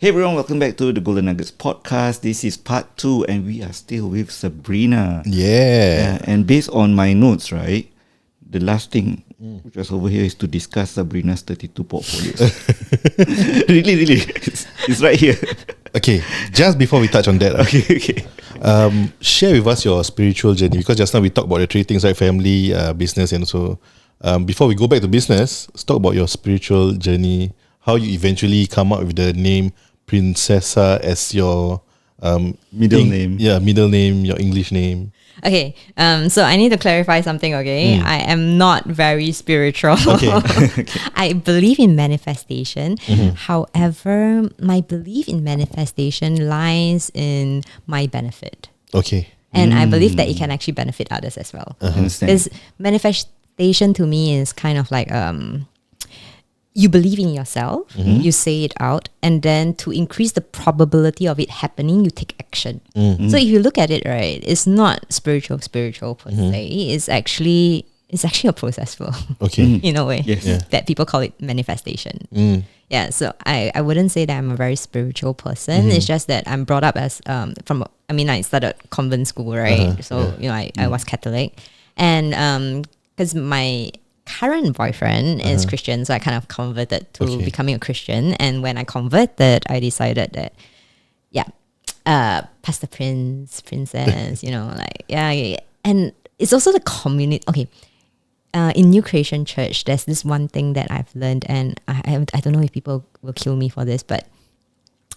Hey everyone, welcome back to the Golden Nuggets podcast. This is part 2 and we are still with Sabrina. Yeah. And based on my notes, right, the last thing which was over here is to discuss Sabrina's 32 portfolios. really. It's right here. Okay, just before we touch on that, Okay. share with us your spiritual journey, because just now we talked about the three things, right? Family, business, and so before we go back to business, let's talk about your spiritual journey, how you eventually come up with the name Princessa as your Middle name. Yeah, middle name, your English name. Okay, so I need to clarify something, okay? I am not very spiritual. Okay. I believe in manifestation. However, my belief in manifestation lies in my benefit. Okay. And I believe that it can actually benefit others as well. Understand. Because manifestation to me is kind of like you believe in yourself, you say it out, and then to increase the probability of it happening, you take action. So if you look at it, right, it's not spiritual per se. It's actually a process flow. Okay. In a way. Yes. Yeah. That people call it manifestation. Yeah, so I wouldn't say that I'm a very spiritual person. It's just that I'm brought up as I started convent school, right? So I was Catholic, and because my current boyfriend is Christian, so I kind of converted to becoming a Christian. And when I converted, I decided that Pastor Prince, Princess, and it's also the community. Okay. In New Creation Church, there's this one thing that I've learned, and I don't know if people will kill me for this, but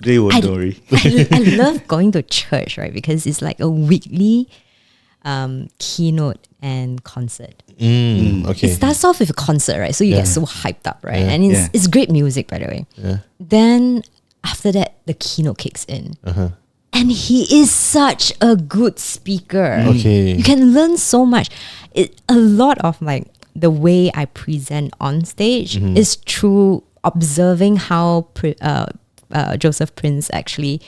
They won't worry. I love going to church, right? Because it's like a weekly keynote and concert. Okay. It starts off with a concert, right? So you get so hyped up, right? Yeah. And it's great music, by the way. Yeah. Then after that, the keynote kicks in. And he is such a good speaker. Okay. You can learn so much. A lot of like the way I present on stage is through observing how Joseph Prince actually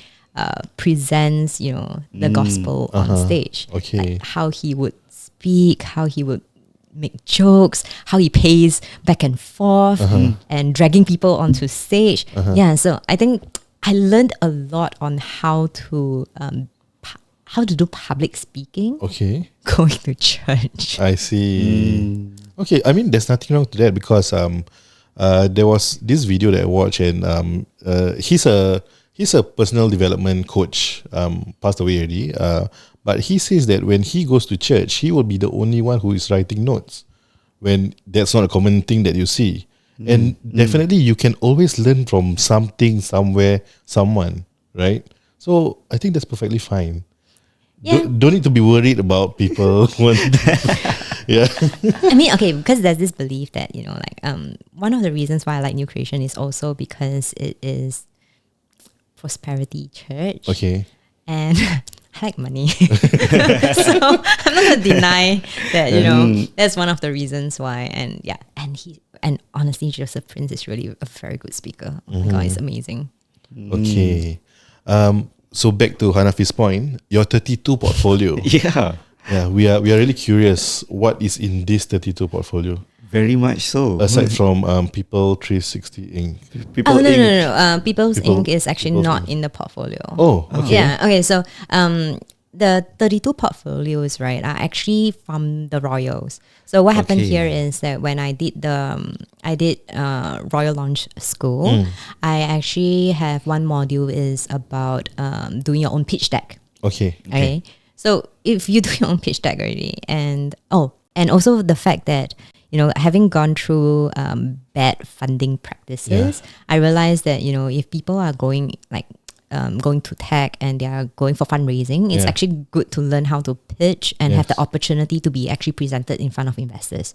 presents, the gospel on stage. Okay. Like how he would speak, how he would make jokes, how he pays back and forth and dragging people onto stage. Yeah, so I think I learned a lot on how to do public speaking. Okay. Going to church. I see. Okay, I mean, there's nothing wrong to that, because there was this video that I watched, and he's a personal development coach, passed away already. But he says that when he goes to church, he will be the only one who is writing notes, when that's not a common thing that you see. And definitely you can always learn from something, somewhere, someone, right? So I think that's perfectly fine. Yeah. Don't need to be worried about people. Yeah. I mean, okay, because there's this belief that, one of the reasons why I like New Creation is also because it is prosperity church. Okay. And I like money. So I'm not going to deny that, that's one of the reasons why. And honestly, Joseph Prince is really a very good speaker. Oh my God, it's amazing. Okay. So back to Hanafi's point, your 32 portfolio. Yeah, We are really curious what is in this 32 portfolio. very much so. Aside from People 360 Inc. People No. People's People- Inc. is actually People's not Inc. in the portfolio. Oh, okay. Yeah. Okay. So the 32 portfolios, right, are actually from the Royals. So what happened Okay. here is that when I did Royal Launch School, I actually have one module is about doing your own pitch deck. Okay. Okay. So if you do your own pitch deck already, and also the fact that, having gone through bad funding practices, I realized that, if people are going to tech and they are going for fundraising, it's actually good to learn how to pitch and have the opportunity to be actually presented in front of investors.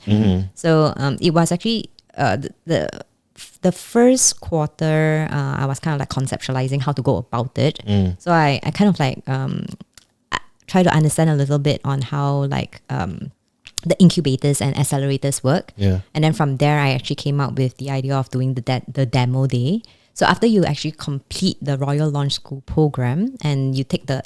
So it was actually the first quarter, I was kind of like conceptualizing how to go about it. So I kind of like try to understand a little bit on how the incubators and accelerators work. Yeah. And then from there, I actually came up with the idea of doing the demo day. So after you actually complete the Royal Launch School program and you take the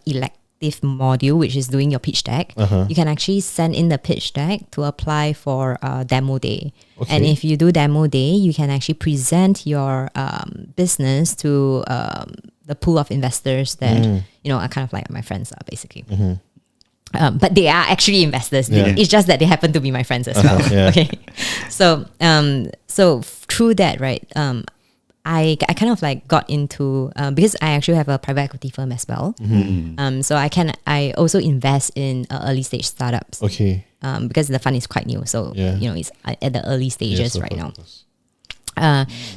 interactive module, which is doing your pitch deck, you can actually send in the pitch deck to apply for a demo day. Okay. And if you do demo day, you can actually present your business to the pool of investors that are kind of like my friends are basically. But they are actually investors. Yeah. It's just that they happen to be my friends as well. Yeah. Okay, so through that, right? I kind of like got into because I actually have a private equity firm as well. So I also invest in early stage startups. Okay. Because the fund is quite new, so it's at the early stages right now.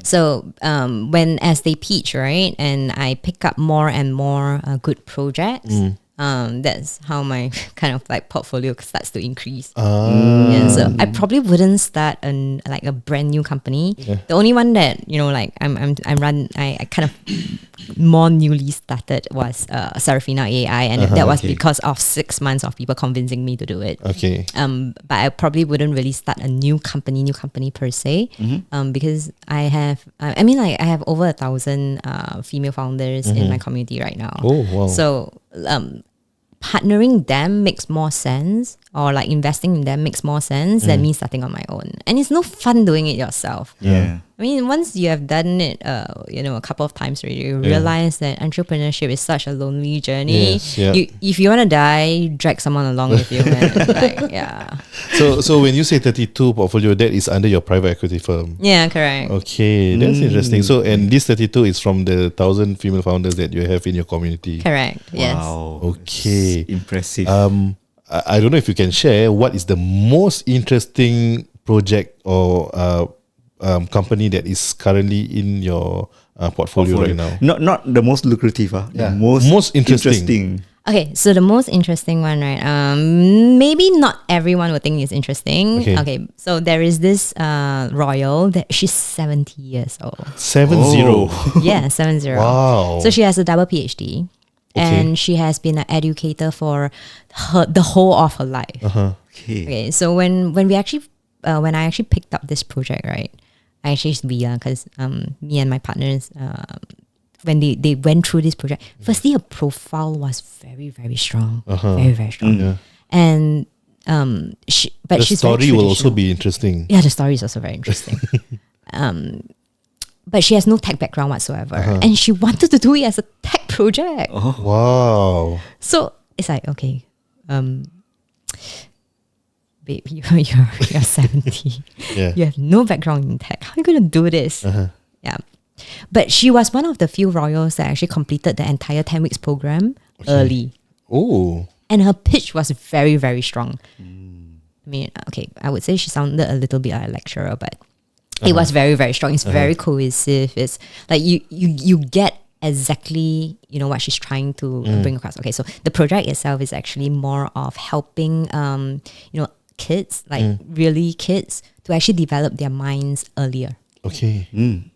So when as they pitch, right, and I pick up more and more good projects, that's how my kind of like portfolio starts to increase. Yeah, so I probably wouldn't start a brand new company. The only one that I kind of more newly started was Serafina AI, and that was because of 6 months of people convincing me to do it. Okay. But I probably wouldn't really start a new company per se, because I have over 1,000 female founders in my community right now. Oh, wow. So partnering them makes more sense, or like investing in them makes more sense than me starting on my own. And it's no fun doing it yourself. Yeah. I mean, once you have done it, a couple of times already, you realize that entrepreneurship is such a lonely journey. Yes, yeah. If you want to die, drag someone along with you, man. So when you say 32 portfolio, that is under your private equity firm. Yeah, correct. Okay, that's interesting. So, and this 32 is from the 1,000 female founders that you have in your community. Correct. Yes. Wow. Okay. That's impressive. I don't know if you can share what is the most interesting project or company that is currently in your portfolio right now. Not the most lucrative, Yeah. the most interesting. Okay, so the most interesting one, right? Maybe not everyone would think it's interesting. Okay, so there is this royal that she's 70 years old. 70. Yeah, 70. Wow. So she has a double PhD. And she has been an educator for the whole of her life. Okay, so when I actually picked up this project, right? I actually because me and my partners, when they went through this project, firstly her profile was very, very strong, very, very strong. Yeah. And but The she's story very will also traditional. be interesting. Yeah, the story is also very interesting. But she has no tech background whatsoever, and she wanted to do it as a tech project. Wow. So it's like, okay, babe, you're 70. Yeah. You have no background in tech. How are you going to do this? Yeah. But she was one of the few royals that actually completed the entire 10 weeks program early. Oh. And her pitch was very, very strong. I mean, okay, I would say she sounded a little bit like a lecturer, but it was very, very strong. It's very cohesive. It's like you get exactly what she's trying to bring across. Okay, so the project itself is actually more of helping kids, like really kids, to actually develop their minds earlier. Okay.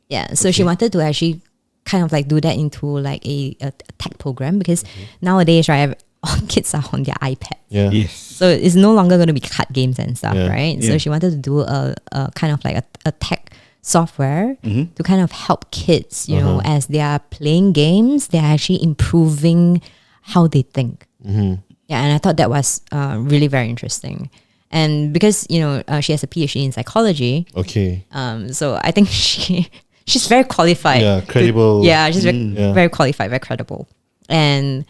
Yeah, so she wanted to actually kind of like do that into like a tech program, because nowadays, right, all kids are on their iPad. Yeah. Yes. So it's no longer going to be card games and stuff, Yeah. right? Yeah. So she wanted to do a kind of like a tech software to kind of help kids, you know, as they are playing games, they're actually improving how they think. Yeah, and I thought that was really very interesting. And because, she has a PhD in psychology, Okay. so I think she's very qualified. Yeah, credible. She's very qualified, very credible. And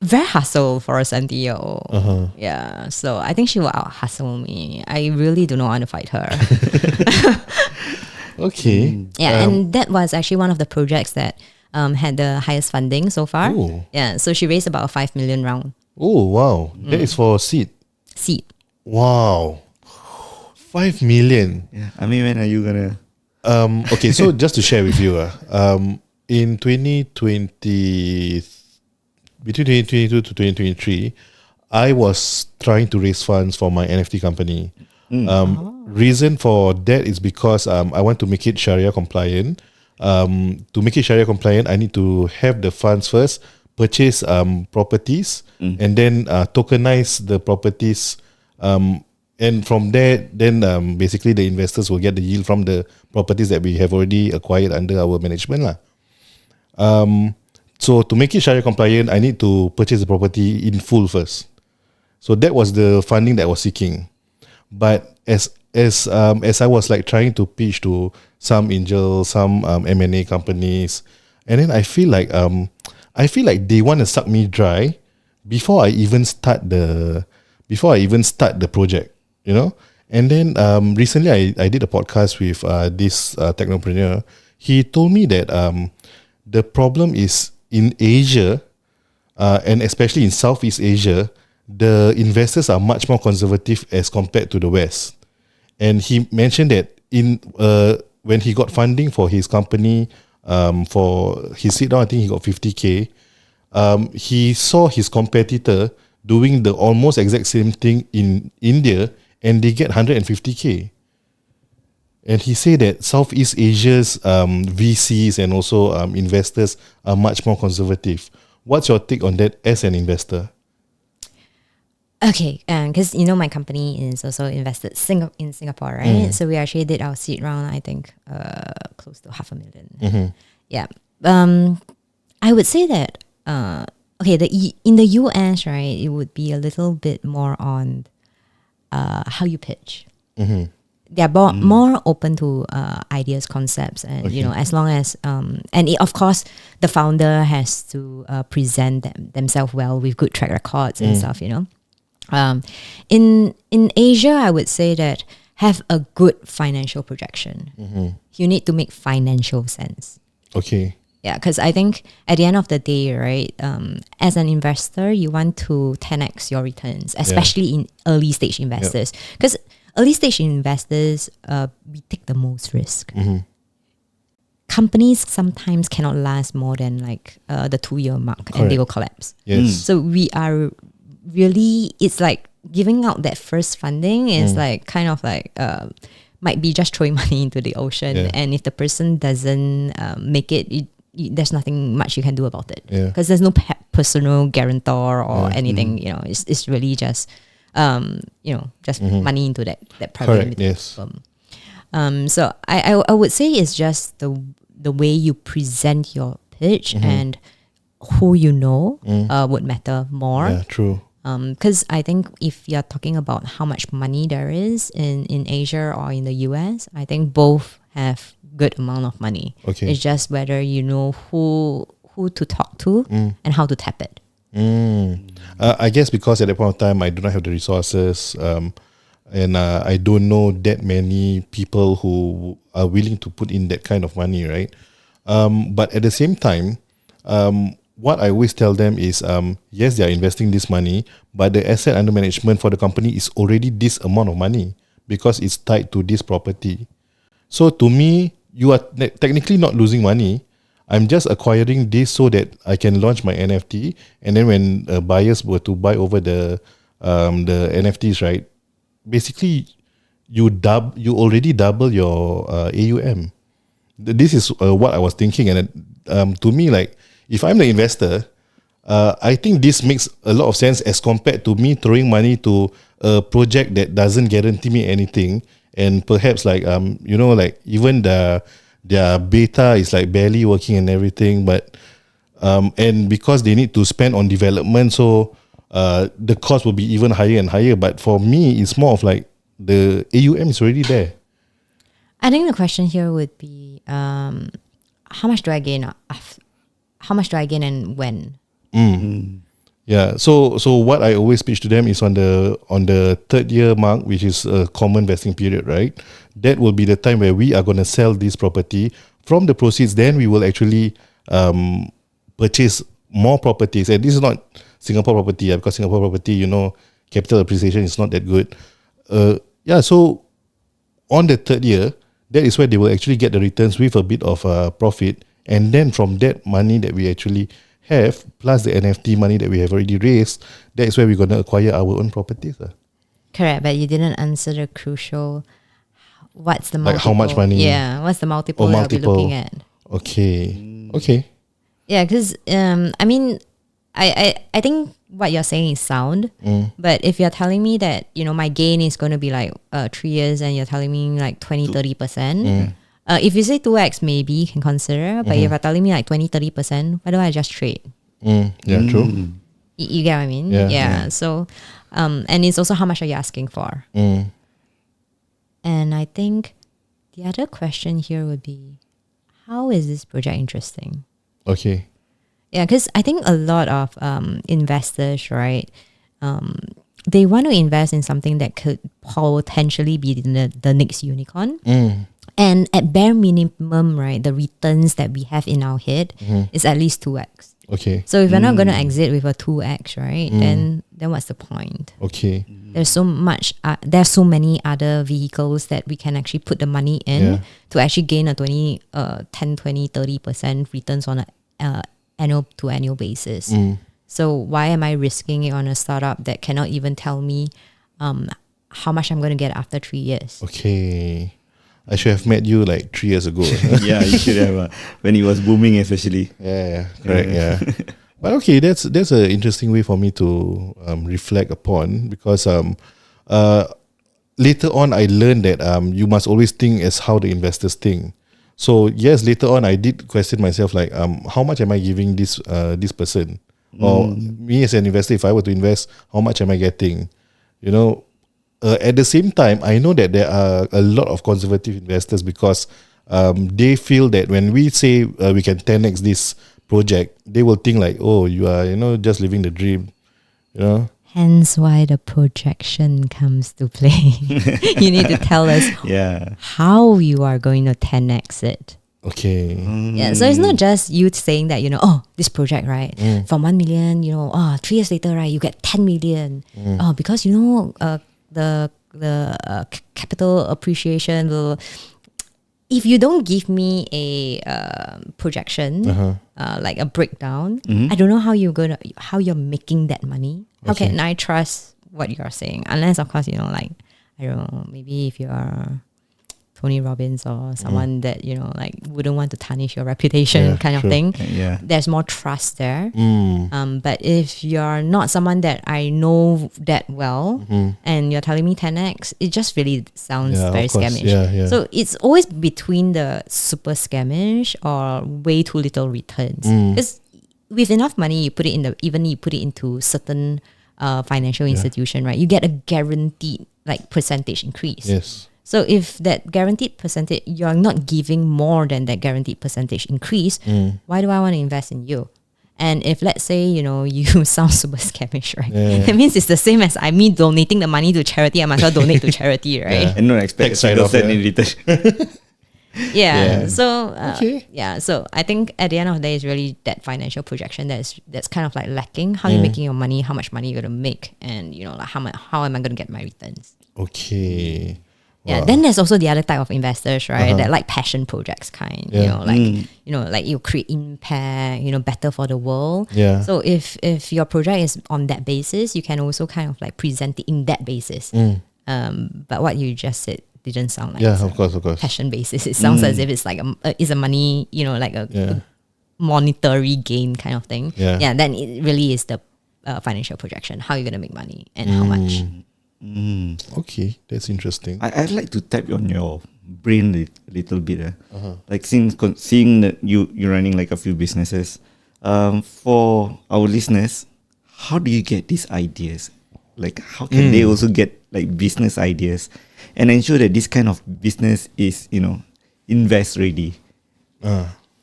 very hustle for a 70-year-old. Yeah, so I think she will out hustle me. I really do not want to fight her. Okay. Yeah, and that was actually one of the projects that had the highest funding so far. Ooh. Yeah, so she raised about a 5 million round Oh, wow. That is for seed. seed. Wow. 5 million. Yeah. I mean, when are you gonna? Okay, so just to share with you, in 2020, between 2022 to 2023, I was trying to raise funds for my NFT company. Reason for that is because I want to make it Sharia compliant. To make it Sharia compliant, I need to have the funds first, purchase properties, and then tokenize the properties. And from there, then basically the investors will get the yield from the properties that we have already acquired under our management lah. So to make it Sharia compliant, I need to purchase the property in full first. So that was the funding that I was seeking. But as I was like trying to pitch to some angels, some M&A companies, and then I feel like they want to suck me dry before I even start the project, you know. And then recently I did a podcast with this technopreneur. He told me that the problem is in Asia, and especially in Southeast Asia, the investors are much more conservative as compared to the West. And he mentioned that when he got funding for his company, for his sit down, I think he got 50K. He saw his competitor doing the almost exact same thing in India, and they get 150K. And he said that Southeast Asia's VCs and also investors are much more conservative. What's your take on that as an investor? Okay, because my company is also invested in Singapore, right? So we actually did our seed round, I think, close to $500,000. Yeah. I would say that in the US, right, it would be a little bit more on how you pitch. They're more open to ideas, concepts, and as long as of course the founder has to present themselves well with good track records and stuff. In Asia, I would say that have a good financial projection. You need to make financial sense. Okay. Yeah, because I think at the end of the day, right, as an investor, you want to 10x your returns, especially in early stage investors. Because early stage investors, we take the most risk. Companies sometimes cannot last more than like the 2-year mark. Correct. And they will collapse. Yes. So we are really, it's like giving out that first funding is like kind of like might be just throwing money into the ocean. And if the person doesn't make it, there's nothing much you can do about it. Because there's no personal guarantor or anything. It's really just just money into that private firm. So I would say it's just the way you present your pitch and who would matter more. Yeah, true. Because I think if you're talking about how much money there is in Asia or in the US, I think both have good amount of money. Okay. It's just whether you know who to talk to and how to tap it. I guess because at that point of time I do not have the resources, and I don't know that many people who are willing to put in that kind of money, right? But at the same time, what I always tell them is, yes, they are investing this money, but the asset under management for the company is already this amount of money because it's tied to this property. So to me, you are technically not losing money. I'm just acquiring this so that I can launch my NFT, and then when buyers were to buy over the NFTs, right? Basically, you already double your AUM. This is what I was thinking, and to me, like if I'm the investor, I think this makes a lot of sense as compared to me throwing money to a project that doesn't guarantee me anything, and perhaps like like even their beta is like barely working and everything, but and because they need to spend on development, so the cost will be even higher and higher. But for me, it's more of like the AUM is already there. I think the question here would be, how much do I gain? How much do I gain and when? Yeah. So what I always pitch to them is on the 3rd year mark, which is a common vesting period, right? That will be the time where we are going to sell this property. From the proceeds, then we will actually purchase more properties. And this is not Singapore property, because Singapore property, capital appreciation is not that good. So on the 3rd year, that is where they will actually get the returns with a bit of profit. And then from that money that we actually have, plus the NFT money that we have already raised, that is where we're going to acquire our own properties. Correct, but you didn't answer the crucial, what's the multiple? Like how much money? Yeah, what's the multiple that I'll be looking at? Okay. Yeah, because, I think what you're saying is sound, but if you're telling me that, my gain is going to be like 3 years and you're telling me like 20-30%, If you say 2x, maybe you can consider. But if you're telling me like 20-30%, why don't I just trade? Yeah, true. You get what I mean? Yeah. So, and it's also how much are you asking for? And I think the other question here would be, how is this project interesting? Okay. Yeah, because I think a lot of investors, right, they want to invest in something that could potentially be the next unicorn. And at bare minimum, right, the returns that we have in our head is at least 2x. Okay. So if we're not going to exit with a 2x, right, then what's the point? Okay. There's so much, there's so many other vehicles that we can actually put the money in to actually gain a 10, 20, 30% returns on a annual to annual basis. So why am I risking it on a startup that cannot even tell me how much I'm going to get after 3 years? Okay. I should have met you like 3 years ago. Yeah, you should have when it was booming, especially. Yeah, correct. Yeah, but okay, that's an interesting way for me to reflect upon, because later on I learned that you must always think as how the investors think. So yes, later on I did question myself, like how much am I giving this person, or me as an investor, if I were to invest, how much am I getting? You know. At the same time, I know that there are a lot of conservative investors, because they feel that when we say we can 10x this project, they will think like, oh, you are, just living the dream, Hence why the projection comes to play. You need to tell us how you are going to 10x it. Okay. Yeah, so it's not just you saying that, this project, right, from 1 million, 3 years later, right, you get 10 million. Because, the capital appreciation will, if you don't give me a projection, like a breakdown, I don't know how you're making that money. How can I trust what you're saying? Unless, of course, like, I don't know, maybe if you are Tony Robbins or someone that, like, wouldn't want to tarnish your reputation kind of thing. Yeah. There's more trust there. But if you're not someone that I know that well, and you're telling me 10x, it just really sounds very scamish. Yeah. So it's always between the super scamish or way too little returns. Because with enough money, you put it into certain financial institution, right? You get a guaranteed like percentage increase. Yes. So if that guaranteed percentage, you're not giving more than that guaranteed percentage increase, why do I want to invest in you? And if, let's say, you sound super scamish, right? That means it's the same as me donating the money to charity. I might as well donate to charity, right? And not expect a single cent in return. So I think at the end of the day, it's really that financial projection that's kind of like lacking. How you're making your money, how much money you're going to make, and like how am I going to get my returns? Okay. Yeah, Wow. Then there's also the other type of investors, right? That like passion projects kind, like you create impact, better for the world. Yeah. So if your project is on that basis, you can also kind of like present it in that basis. But what you just said didn't sound like of course. passion basis. It sounds as if it's like it's a money, like a monetary gain kind of thing. Yeah. Then it really is the financial projection. How you're gonna make money and how much. Okay, that's interesting. I'd like to tap on your brain a little bit. Like seeing that you're running like a few businesses. For our listeners, how do you get these ideas? Like how can they also get like business ideas and ensure that this kind of business is,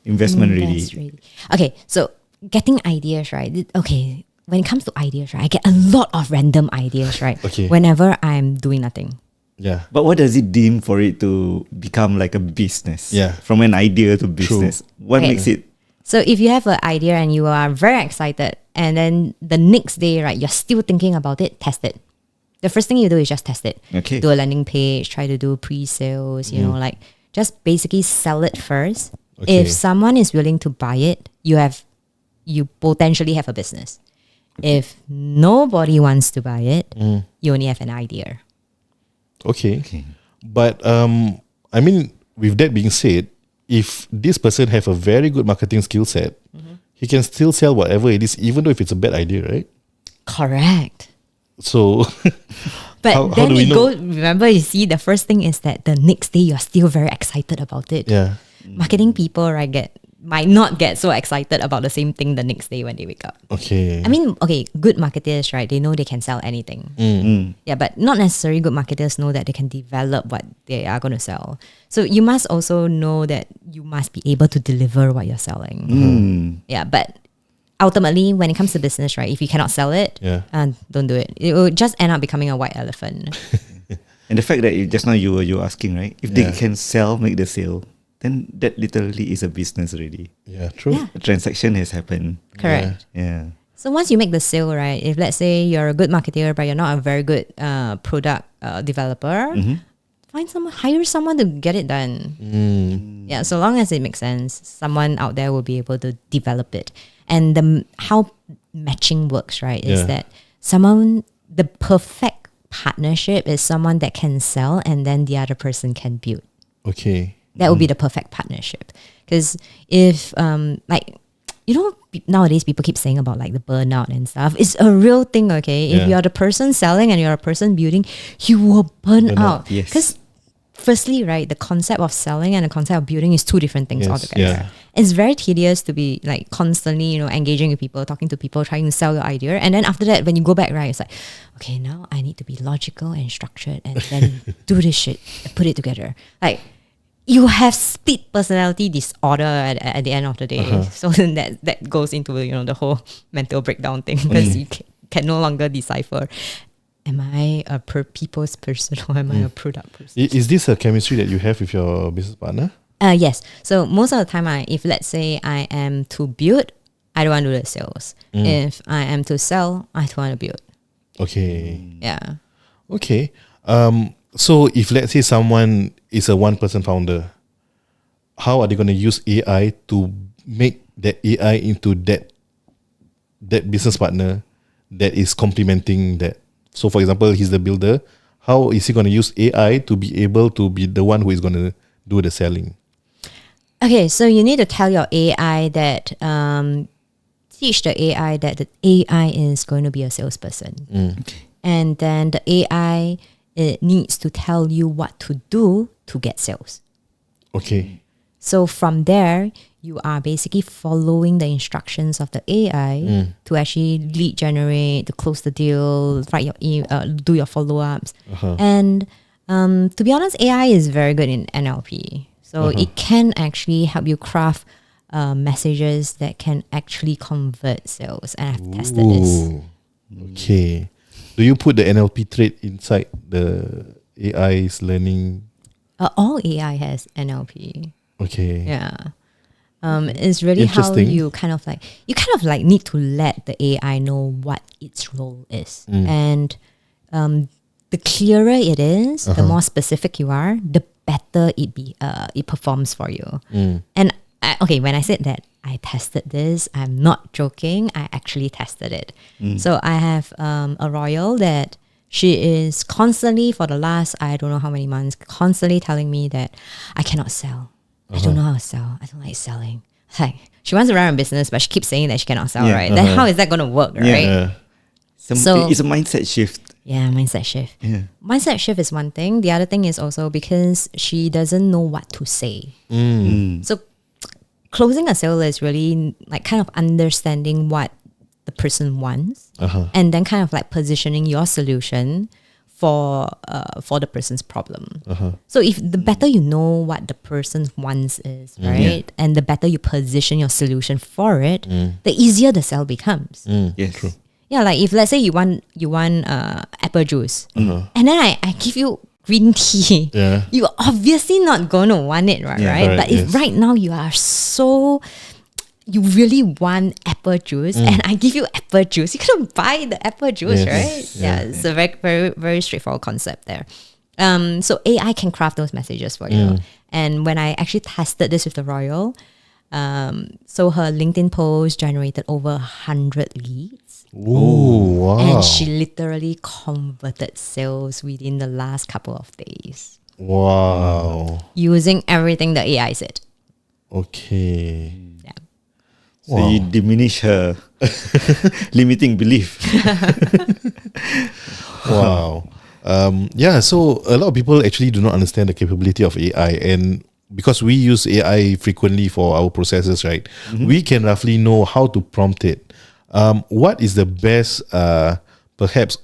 investment ready? Okay, so getting ideas, right? Okay. When it comes to ideas, right, I get a lot of random ideas, right? Okay. Whenever I'm doing nothing. Yeah. But what does it deem for it to become like a business? Yeah. From an idea to business. True. What makes it? So if you have an idea and you are very excited, and then the next day, right, you're still thinking about it, test it. The first thing you do is just test it. Okay. Do a landing page, try to do pre-sales, like just basically sell it first. Okay. If someone is willing to buy it, you potentially have a business. If nobody wants to buy it, you only have an idea. Okay. But I mean, with that being said, if this person have a very good marketing skill set, he can still sell whatever it is, even though if it's a bad idea, right? Correct. So But How then do we you know? remember, you see, the first thing is that the next day you're still very excited about it. Yeah. Marketing people, right, might not get so excited about the same thing the next day when they wake up. Okay. I mean, okay, good marketers, right, they know they can sell anything. Yeah, but not necessarily good marketers know that they can develop what they are going to sell. So you must also know that you must be able to deliver what you're selling. Yeah, but ultimately, when it comes to business, right, if you cannot sell it, don't do it. It will just end up becoming a white elephant. And the fact that just now you were asking, right? If they can make the sale, then that literally is a business already. Yeah, true. Yeah. A transaction has happened. Correct. Yeah. So once you make the sale, right, if let's say you're a good marketer, but you're not a very good product developer, hire someone to get it done. Yeah, so long as it makes sense, someone out there will be able to develop it. And how matching works, right, is that the perfect partnership is someone that can sell and then the other person can build. Okay. That would be the perfect partnership. Because if, nowadays people keep saying about like the burnout and stuff. It's a real thing, okay? If you're the person selling and you're a person building, you will burn out. Yes. Because firstly, right, the concept of selling and the concept of building is two different things altogether. Yeah. It's very tedious to be like constantly, engaging with people, talking to people, trying to sell your idea. And then after that, when you go back, right, it's like, okay, now I need to be logical and structured and then do this shit and put it together. Like, you have split personality disorder at the end of the day. So then that goes into, the whole mental breakdown thing because you can no longer decipher, am I a people's person or am I a product person? Is this a chemistry that you have with your business partner? Yes. So most of the time, if let's say I am to build, I don't want to do the sales. If I am to sell, I don't want to build. Okay. Yeah. Okay. So if let's say someone is a one-person founder, how are they going to use AI to make that AI into that business partner that is complementing that? So for example, he's the builder. How is he going to use AI to be able to be the one who is going to do the selling? Okay, so you need to tell your AI that, teach the AI that the AI is going to be a salesperson. And then the AI, it needs to tell you what to do to get sales. Okay. So from there, you are basically following the instructions of the AI to actually lead generate, to close the deal, write do your follow-ups. And to be honest, AI is very good in NLP. So it can actually help you craft messages that can actually convert sales. And I've tested this. Okay. Do you put the NLP trait inside the AI's learning? All AI has NLP. Okay. Yeah. It's really how you kind of like need to let the AI know what its role is. And the clearer it is, the more specific you are, the better it performs for you. And when I said that I tested this, I'm not joking, I actually tested it. So I have a royal that she is constantly, for the last I don't know how many months, constantly telling me that I cannot sell. I don't know how to sell. I don't like selling. It's like, she wants to run a business, but she keeps saying that she cannot sell, right? Then how is that going to work, right? So it's a mindset shift. Yeah, mindset shift. Yeah. Mindset shift is one thing. The other thing is also because she doesn't know what to say. So closing a sale is really like kind of understanding what the person wants and then kind of like positioning your solution for the person's problem. So if the better you know what the person wants is, right? And the better you position your solution for it, the easier the sale becomes. Yes. True. Yeah, like if let's say you want apple juice and then I give you green tea, you're obviously not going to want it, right? Right, But if right now you really want apple juice and I give you apple juice, you're going to buy the apple juice, right? Yeah, it's a very, very, very straightforward concept there. So AI can craft those messages for you. And when I actually tested this with the Royal, so her LinkedIn post generated over 100 leads. Ooh, wow. And she literally converted sales within the last couple of days. Wow. Using everything the AI said. Okay. Yeah. So you diminish her limiting belief. Wow. So a lot of people actually do not understand the capability of AI, and because we use AI frequently for our processes, right? We can roughly know how to prompt it. What is the best, perhaps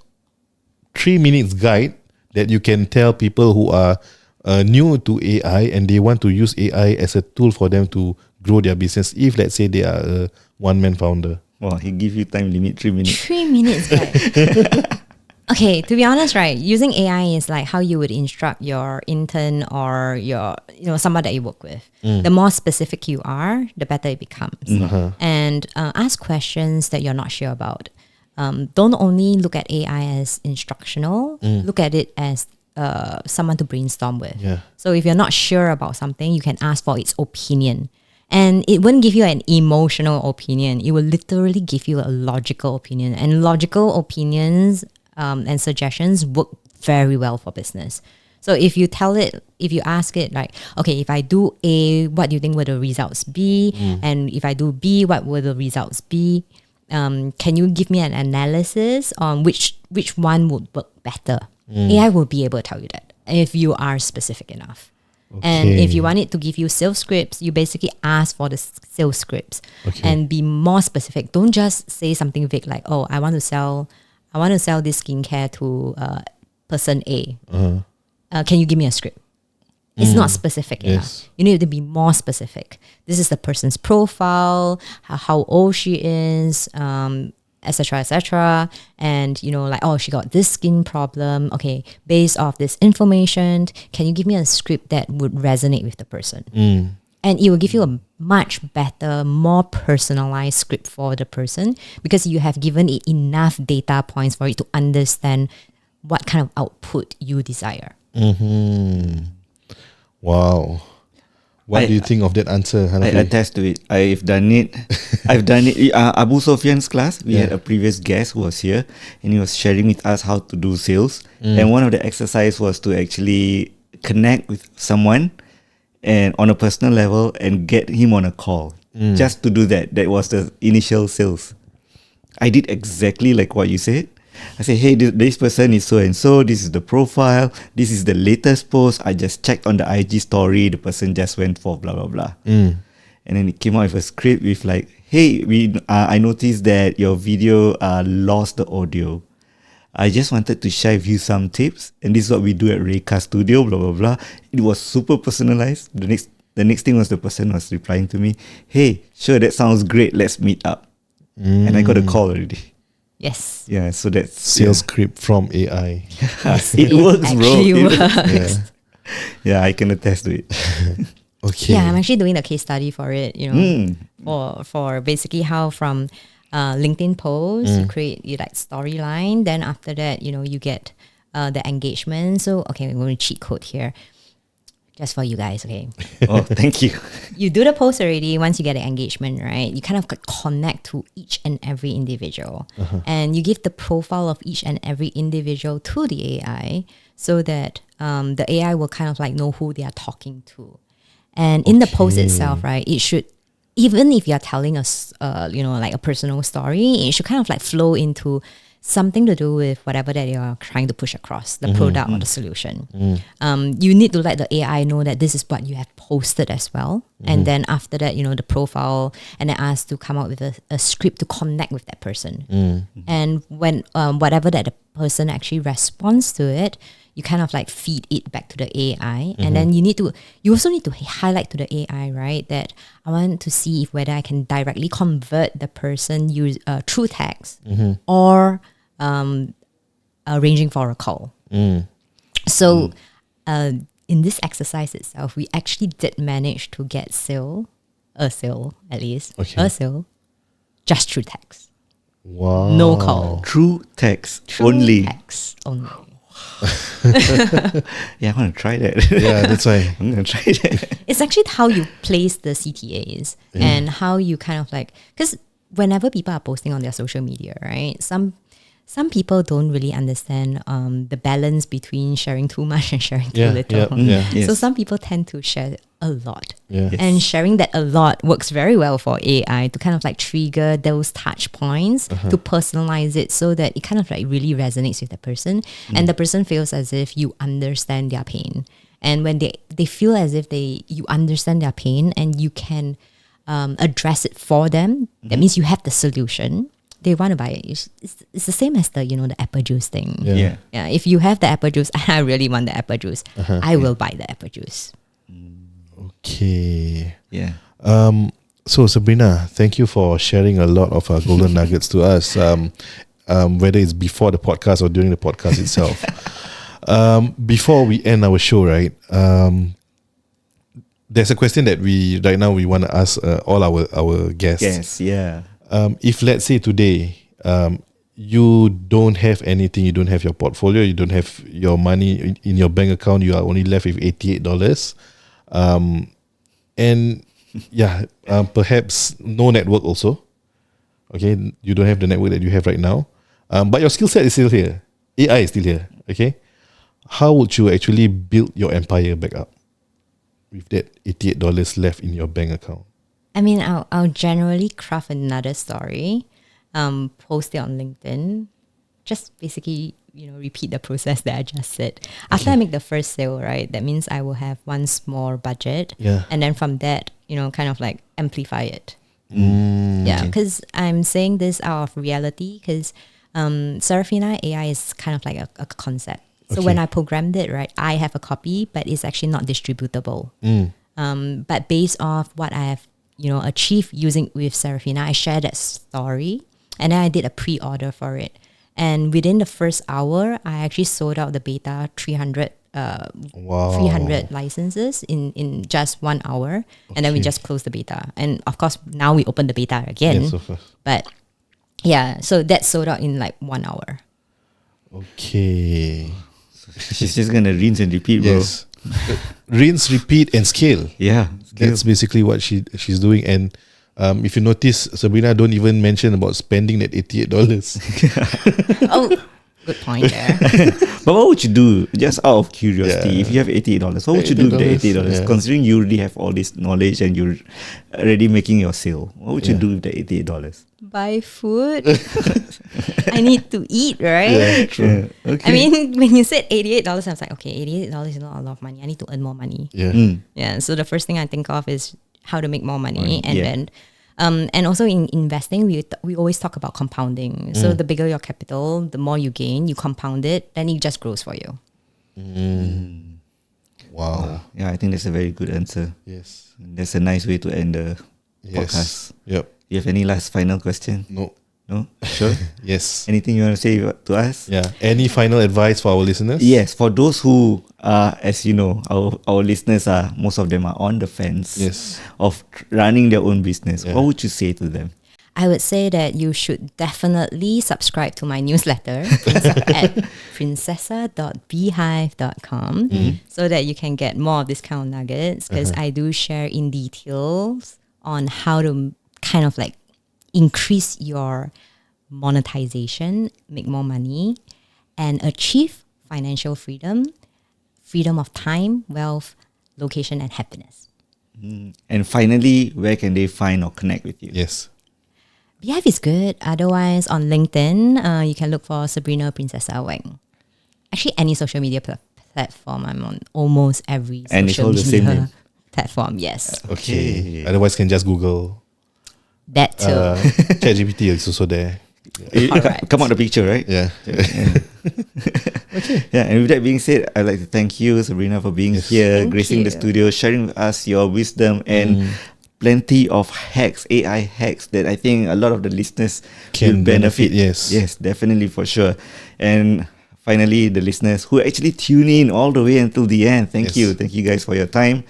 3 minutes guide that you can tell people who are new to AI and they want to use AI as a tool for them to grow their business, if let's say they are a one-man founder? Well, he give you time limit 3 minutes. 3 minutes, right? Okay, to be honest, right, using AI is like how you would instruct your intern or your, someone that you work with. The more specific you are, the better it becomes. And ask questions that you're not sure about. Don't only look at AI as instructional, look at it as someone to brainstorm with. Yeah. So if you're not sure about something, you can ask for its opinion. And it wouldn't give you an emotional opinion. It will literally give you a logical opinion. And logical opinions and suggestions work very well for business. So if you ask it like, okay, if I do A, what do you think will the results be? And if I do B, what will the results be? Can you give me an analysis on which one would work better? AI will be able to tell you that if you are specific enough. And if you want it to give you sales scripts, you basically ask for the sales scripts and be more specific. Don't just say something vague like, oh, I want to sell this skincare to person A. Can you give me a script? It's not specific enough. You need to be more specific. This is the person's profile, how old she is, etc., etc. And like, oh, she got this skin problem. Okay, based off this information, can you give me a script that would resonate with the person? And it will give you a much better, more personalized script for the person because you have given it enough data points for it to understand what kind of output you desire. Wow. What do you think of that answer, Hanafi? I attest to it. I've done it. Abu Sofyan's class, we had a previous guest who was here and he was sharing with us how to do sales. And one of the exercise was to actually connect with someone and on a personal level and get him on a call. Just to do that. That was the initial sales. I did exactly like what you said. I said, hey, this person is so and so. This is the profile. This is the latest post. I just checked on the IG story. The person just went for blah, blah, blah. And then it came out with a script with like, hey, I noticed that your video lost the audio. I just wanted to share with you some tips. And this is what we do at Reka Studio, blah, blah, blah. It was super personalized. The next thing was the person was replying to me, hey, sure, that sounds great. Let's meet up. And I got a call already. Yes. Yeah, so that's Sales script from AI. it works, bro. Actually It works. Yeah, I can attest to it. Okay. Yeah, I'm actually doing a case study for it, for basically how from LinkedIn posts, you create your like storyline. Then after that, you get the engagement. So, okay, we're going to cheat code here. Just for you guys, okay? Oh, thank you. You do the post already. Once you get the engagement, right? You kind of connect to each and every individual. And you give the profile of each and every individual to the AI so that the AI will kind of like know who they are talking to. And in the post itself, right, it should, even if you're telling us, like a personal story, it should kind of like flow into something to do with whatever that you're trying to push across, the product or the solution. You need to let the AI know that this is what you have posted as well. And then after that, the profile, and then ask to come out with a script to connect with that person. And when whatever that the person actually responds to it, you kind of like feed it back to the AI. And then you also need to highlight to the AI, right, that I want to see whether I can directly convert the person through text or arranging for a call. So in this exercise itself, we actually did manage to get a sale just through text. Wow. No call. True text only. Text only. Yeah, I want to try that. Yeah, that's why. I'm going to try that. It's actually how you place the CTAs and how you kind of like, because whenever people are posting on their social media, right, some some people don't really understand the balance between sharing too much and sharing too little. Yes. So some people tend to share a lot. Yeah. Yes. And sharing that a lot works very well for AI to kind of like trigger those touch points to personalize it so that it kind of like really resonates with the person. And the person feels as if you understand their pain. And when they feel as if you understand their pain and you can address it for them, that means you have the solution. They want to buy it. It's the same as the apple juice thing. Yeah. Yeah. If you have the apple juice, and I really want the apple juice, I will buy the apple juice. Okay. Yeah. So Sabrina, thank you for sharing a lot of golden nuggets to us. Whether it's before the podcast or during the podcast itself. Before we end our show, right? There's a question that we want to ask all our guests. Yes. Yeah. If let's say today, you don't have anything, you don't have your portfolio, you don't have your money in your bank account, you are only left with $88. And perhaps no network also. Okay, you don't have the network that you have right now. But your skill set is still here. AI is still here. Okay, how would you actually build your empire back up with that $88 left in your bank account? I mean, I'll generally craft another story, post it on LinkedIn, just basically, repeat the process that I just said. After I make the first sale, right, that means I will have one small budget. Yeah. And then from that, kind of like amplify it. Yeah, because I'm saying this out of reality because Serafina AI is kind of like a concept. So when I programmed it, right, I have a copy, but it's actually not distributable. But based off what I have achieved using with Serafina, I shared that story and then I did a pre-order for it. And within the first hour, I actually sold out the beta 300 licenses in just 1 hour. And then we just closed the beta. And of course, now we open the beta again. Yes, of course. But yeah, so that sold out in like 1 hour. Okay. She's just gonna rinse and repeat, bro. Yes. Rinse, repeat, and scale. Yeah. That's basically what she's doing. And if you notice, Sabrina don't even mention about spending that $88. Oh, good point there. But what would you do, just out of curiosity, if you have $88, what would you do with the $88? Yeah. Considering you already have all this knowledge and you're already making your sale, what would you do with the $88? Buy food. I need to eat, right? Yeah, true. Yeah. Okay. I mean, when you said $88, I was like, okay, $88 is not a lot of money. I need to earn more money. Yeah. Yeah. So the first thing I think of is how to make more money, and Yeah. then, and also in investing, we always talk about compounding. So the bigger your capital, the more you gain, you compound it, then it just grows for you. Wow. Yeah, I think that's a very good answer. Yes. That's a nice way to end the podcast. Yep. Do you have any last final question? No. No? Sure? Yes. Anything you want to say to us? Yeah. Any final advice for our listeners? Yes, for those who as you know, our listeners are, most of them are on the fence Yes. of running their own business. Yeah. What would you say to them? I would say that you should definitely subscribe to my newsletter at princessa.beehive.com so that you can get more of this kind of nuggets, because I do share in details on how to kind of like increase your monetization, make more money, and achieve financial freedom of time, wealth, location, and happiness. And finally, where can they find or connect with you? Yes. Beehive is good. Otherwise, on LinkedIn, you can look for Sabrina Princessa Wang. Actually, any social media platform, I'm on almost every And it's social all the same media name? platform. Yes, Okay. Otherwise, can just Google. that too. ChatGPT is also there. Alright. Come out the picture, right? Yeah. Yeah, and with that being said, I'd like to thank you, Sabrina, for being here, Thank gracing the you. studio, sharing with us your wisdom and plenty of hacks, AI hacks that I think a lot of the listeners Can will benefit. benefit, yes. Yes, definitely, for sure. And finally, the listeners who actually tune in all the way until the end, thank Yes. you. Thank you guys for your time.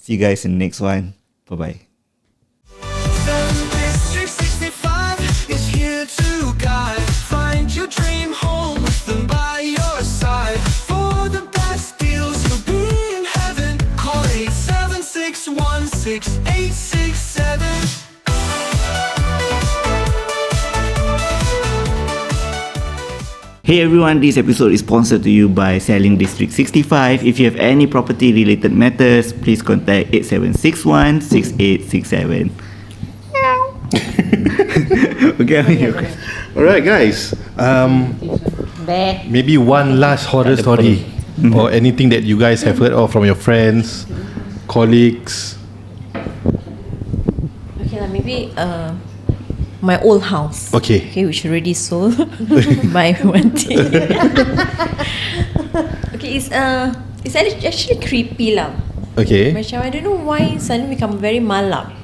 See you guys in the next one. Bye-bye. SellingDistrict 65 is here to guide. Find your dream home with them by your side. For the best deals, you'll be in heaven. Call 876-16867. Hey everyone, this episode is sponsored to you by SellingDistrict 65. If you have any property related matters, please contact 8761-6867. Okay, Alright guys, maybe one last horror story or anything that you guys have heard of from your friends, colleagues. Okay, maybe my old house. Okay. Which already sold by Wanti. Okay, it's actually creepy lah. Okay. Macam I don't know why suddenly become very malap.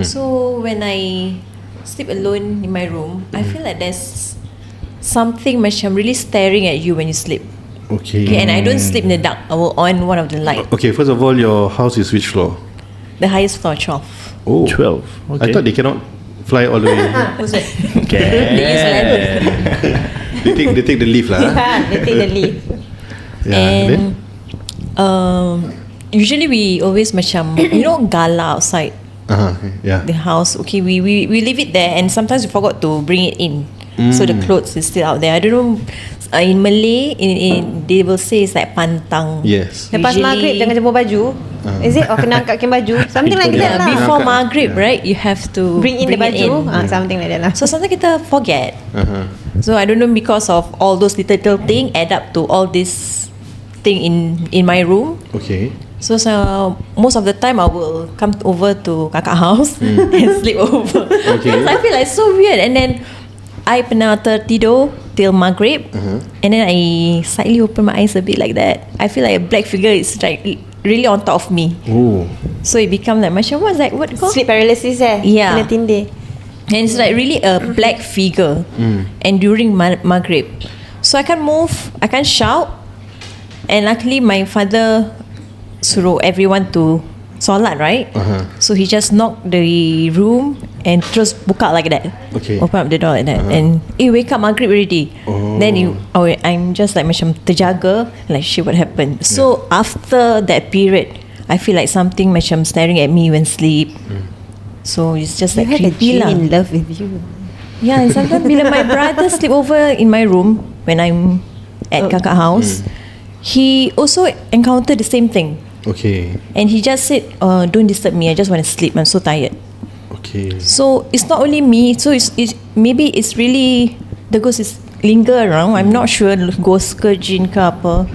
So when I sleep alone in my room, I feel like there's something macam really staring at you when you sleep. Okay. And I don't sleep in the dark. I will on one of the light. Okay, first of all, your house is which floor? The highest floor, 12. Oh, 12. I thought they cannot fly all the way. Who's that? Okay. They use ladder. they take the lift lah. They take the lift. Yeah. Then? Usually we always macam gala outside Yeah. the house. Okay, we leave it there, and sometimes we forgot to bring it in. So the clothes is still out there. I don't know. In Malay, they will say it's like pantang. Yes. Lepas Usually- maghrib jangan jemput baju. Is it? Or kena angkatkan baju? Something like that lah. Before maghrib, right? You have to Bring in the it baju. Something like that lah. So sometimes kita forget. So I don't know, because of all those little thing add up to all this thing in my room. Okay. So most of the time I will come over to kakak house and sleep over. Okay. Because I feel like so weird. And then I pernah tertidur till maghrib, and then I slightly open my eyes a bit like that. I feel like a black figure is like really on top of me. Oh. So it become like macam what's that? What called? Sleep paralysis Yeah. Kena tindih. And it's like really a black figure. And during maghrib, so I can't move, I can't shout. And luckily my father suruh everyone to solat, right? So he just knocked the room and terus buka like that. Okay. Open up the door like that. And wake up, maghrib already. Then I'm just like macam terjaga, like shit, what happened? So after that period, I feel like something macam staring at me when sleep. So it's just You like have a creepy genie lah. in love with you. Yeah, and sometimes bila my brother sleep over in my room when I'm at kakak house, he also encountered the same thing. Okay. And he just said, don't disturb me, I just want to sleep, I'm so tired. Okay. So it's not only me, so it's maybe it's really the ghost is linger around. I'm not sure ghost ke jin ke apa.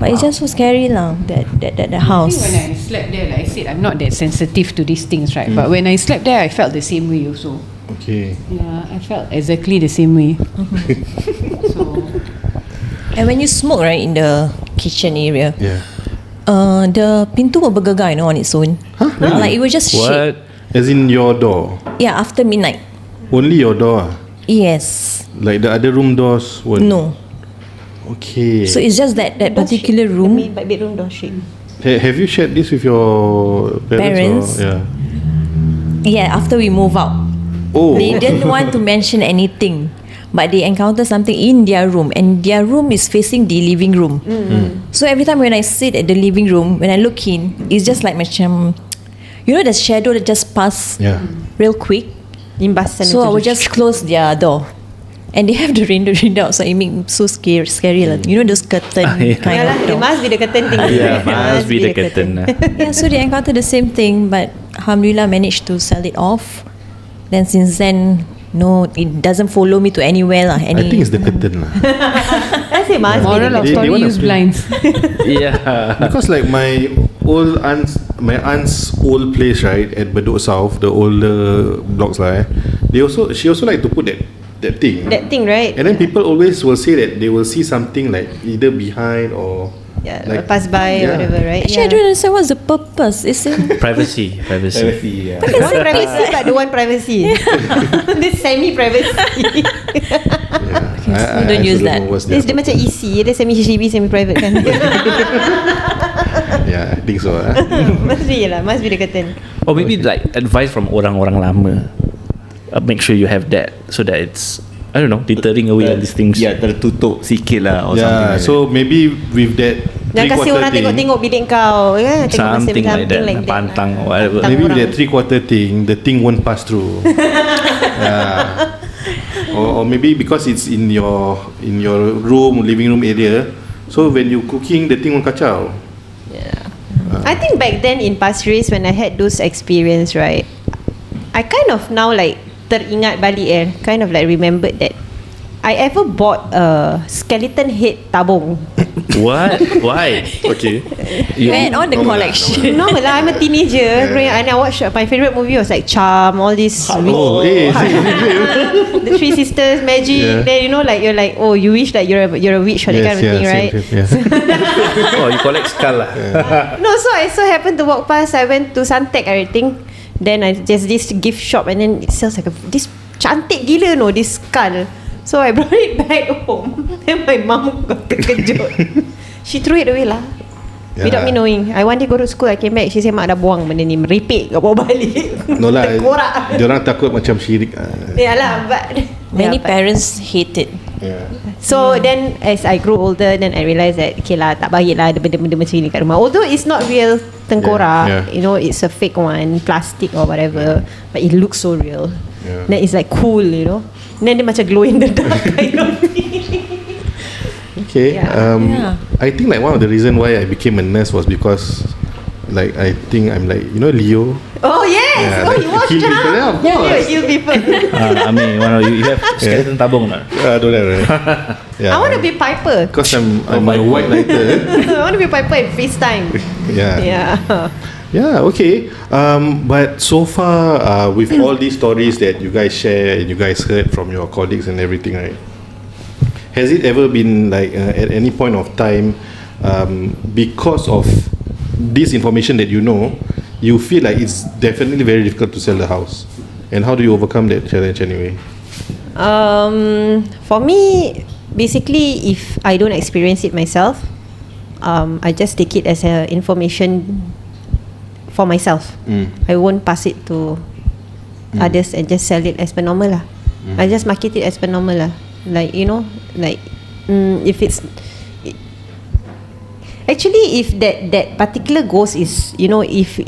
But it's just so scary lah, that house. I think when I slept there, like I said, I'm not that sensitive to these things, right? But when I slept there, I felt the same way also. Okay. Yeah, I felt exactly the same way. So And when you smoke, right, in the kitchen area, Yeah. the pintu will bergegar, on its own. Really? Like it will just shake. What? As in your door. Yeah, after midnight. Only your door. Yes. Like the other room doors won't. No. Okay. So it's just that particular room. Bedroom door shake. Have you shared this with your parents? Parents? Or, yeah. Yeah, after we move out. Oh. They didn't want to mention anything, but they encountered something in their room, and their room is facing the living room. So every time when I sit at the living room, when I look in, it's just like macam, the shadow that just pass Yeah. real quick. Imbasan. So I will just close their door. And they have the window outside. It makes so scary lah. Those curtain kind Yalah, of it door. must be the curtain thing. Yeah, must be the curtain lah. Yeah, so they encountered the same thing, but alhamdulillah managed to sell it off. Then since then, no, it doesn't follow me to anywhere lah. I think it's the curtain lah. I say must be moral the of They story, wanna use play. blinds. Yeah. Because like my aunt's old place, right, at Bedok South, the older blocks lah, she also like to put that thing. that thing, right? And then people always will say that they will see something like either behind or Yeah, like, pass by, yeah. whatever, right? Actually, I don't understand what's the purpose. It's in Privacy. Yeah. want privacy, but don't want privacy. This semi-privacy. I don't use also that. know what's Dia macam EC, dia semi-HDB, semi-private kan. Yeah, I think so. Must be lah, must be the curtain. Or maybe like advice from orang-orang lama. Make sure you have that so that it's, I don't know, deterring away all these things. Yeah, tertutup sikit lah or something Yeah, like so maybe with that Jangan kasi three-quarter orang thing, tengok-tengok bilik kau kan? Something like that, pantang or whatever. Pantang maybe with orang. that 3/4 thing, the thing won't pass through. Yeah. or maybe because it's in your room, living room area. So when you cooking, the thing will kacau. I think back then in Pasir Ris when I had those experience, right, I kind of now like teringat balik kind of like remembered that I ever bought a skeleton head tabung. What? Why? Okay. You add on the collection. Normal lah, I'm a teenager and I watched my favourite movie was like Charm, all this the Three Sisters, Magic. Then you know like you're like, oh, you wish that you're a witch or that kind of thing, right? Oh, you collect skull lah. No, so I so happened to walk past. I went to Suntec, I think. Then I just this gift shop and then it sells like this cantik gila no, this skull. So I brought it back home. Then my mom got terkejut. She threw it away lah. Without me knowing. I one day go to school, I came back, she said mak dah buang benda ni, meripik kau bawa balik. No lah, Terkorak. diorang takut macam syirik. Yalah, but Many parents hate it. So then as I grew older, then I realised that okay lah, tak baik lah ada benda-benda macam ni kat rumah. Although it's not real tengkorak, you know, it's a fake one, plastic or whatever, but it looks so real. Then it's like cool, you know. Then dia macam glow in the dark kind of thing. Okay. I think like one of the reason why I became a nurse was because like I think I'm like, you know, Leo. Oh yes. Like You watched kill people. that? Yeah, of course. You kill people. I mean, one of you have skeleton tabung or not? Don't have right? I want to be Piper. Because I'm a white lighter. I want to be Piper in FaceTime. Yeah, okay. But so far, with all these stories that you guys share and you guys heard from your colleagues and everything, right? Has it ever been like at any point of time, because of this information that you know, you feel like it's definitely very difficult to sell the house? And how do you overcome that challenge anyway? For me, basically, if I don't experience it myself, I just take it as a information for myself. I won't pass it to others and just sell it as per normal lah. I just market it as per normal lah. Like, you know, like if it's actually if that particular ghost is, you know, if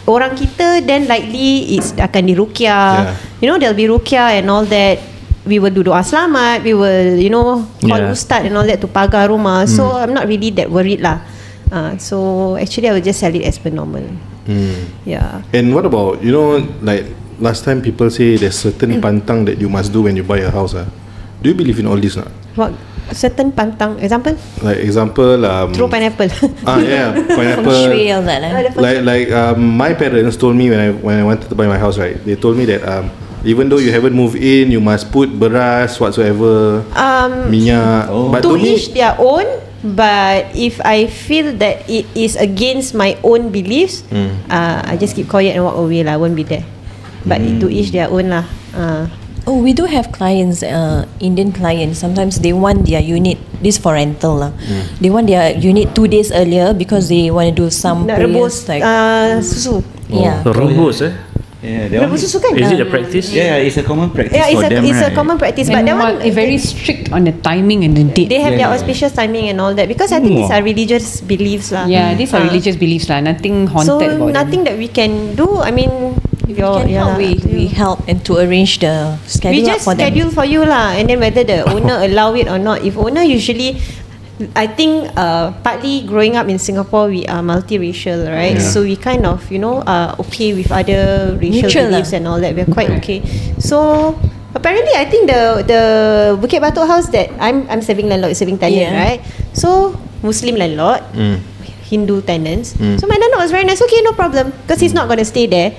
orang kita, then likely it's akan diruqyah. You know, there'll be ruqyah and all that. We will do doa selamat, we will, you know, call ustaz and all that to pagar rumah. So I'm not really that worried lah. So actually I will just sell it as per normal. And what about, you know, like last time people say there's certain pantang that you must do when you buy a house. Do you believe in all this? What certain pantang? Example? Like example, throw pineapple. Pineapple. Feng shui all that. Like my parents told me when I wanted to buy my house, right? They told me that even though you haven't moved in, you must put beras whatsoever, minyak. But to each their own. But if I feel that it is against my own beliefs, I just keep quiet and walk away lah. I won't be there. But to each their own lah. Oh, we do have clients, Indian clients. Sometimes they want their unit, this for rental lah. They want their unit 2 days earlier because they want to do some nak rebus prayers like susu. Rebus Rebus susu kan? Is it a practice? Yeah, it's a common practice for them, it's a right? common practice. But And that one very strict on the timing and the date. they have their auspicious timing and all that because I think these are religious beliefs lah. Yeah, these are religious beliefs lah. Nothing haunted So about nothing that we can do. I mean, we help and to arrange the schedule we just for them. schedule for you lah, and then whether the owner allow it or not. If owner usually, I think partly growing up in Singapore, we are multiracial, right? So we kind of, you know, okay with other racial Neutral beliefs and all that. We're quite okay. So apparently, I think the Bukit Batok house that I'm serving landlord, serving tenant, right? So Muslim landlord, Hindu tenants. So my landlord was very nice. Okay, no problem, because he's not going to stay there.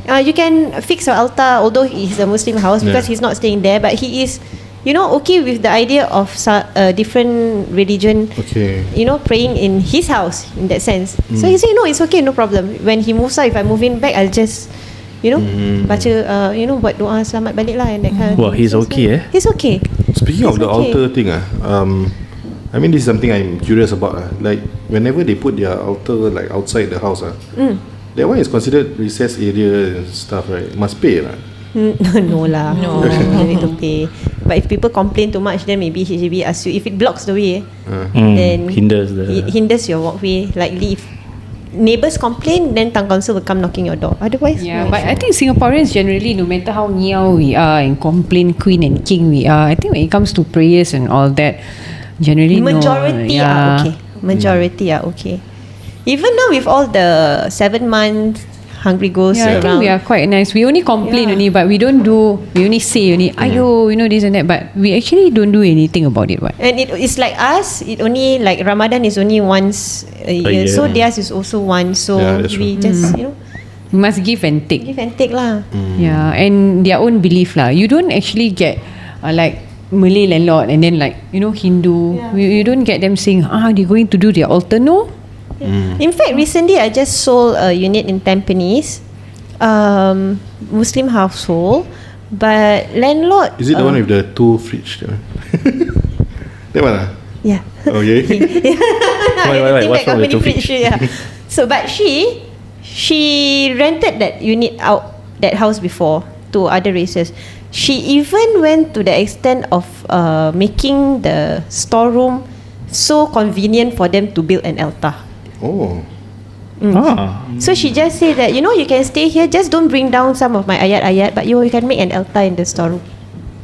You can fix your altar, although it's a Muslim house, because he's not staying there, but he is, you know, okay with the idea of different religion, you know, praying in his house in that sense. So he said, no, it's okay, no problem. When he moves out, if I move in back, I'll just, you know, baca, you know, buat doa selamat balik lah and that kind of Well, thing. he's okay, He's okay. Speaking of the altar thing, I mean, this is something I'm curious about. Like, whenever they put their altar like outside the house, that one is considered recess area and stuff, right? Must pay lah. No lah. No, you need to pay. But if people complain too much, then maybe HDB ask you. If it blocks the way, then hinders your walkway. Likely, if neighbours complain, then town council will come knocking your door. Otherwise, Yeah, no but issue. I think Singaporeans generally, no matter how ngiao we are and complain queen and king we are, I think when it comes to prayers and all that, generally majority are okay. Majority are okay. Even now with all the 7 months hungry ghosts Yeah, I think around. we are quite nice. We only complain Yeah. only, but we don't do. We only say only, ayo, you know this and that. But we actually don't do anything about it. What? And it's like us. It only like Ramadan is only once a year. year. So theirs is also once. So Yeah, that's we true. just We must give and take. give and take lah. Yeah, and their own belief lah. You don't actually get like Malay landlord and then like Hindu. Yeah. You don't get them saying they're going to do their altar. No. In fact, recently I just sold a unit in Tampines, Muslim household, but landlord. Is it the one with the 2 fridge? That one? That one? Yeah. Okay. Why? What's wrong with 2 fridge? Yeah. So, but she rented that unit out, that house before, to other races. She even went to the extent of making the storeroom so convenient for them to build an altar. Oh. So she just said that you can stay here, just don't bring down some of my ayat-ayat, but you can make an altar in the storeroom.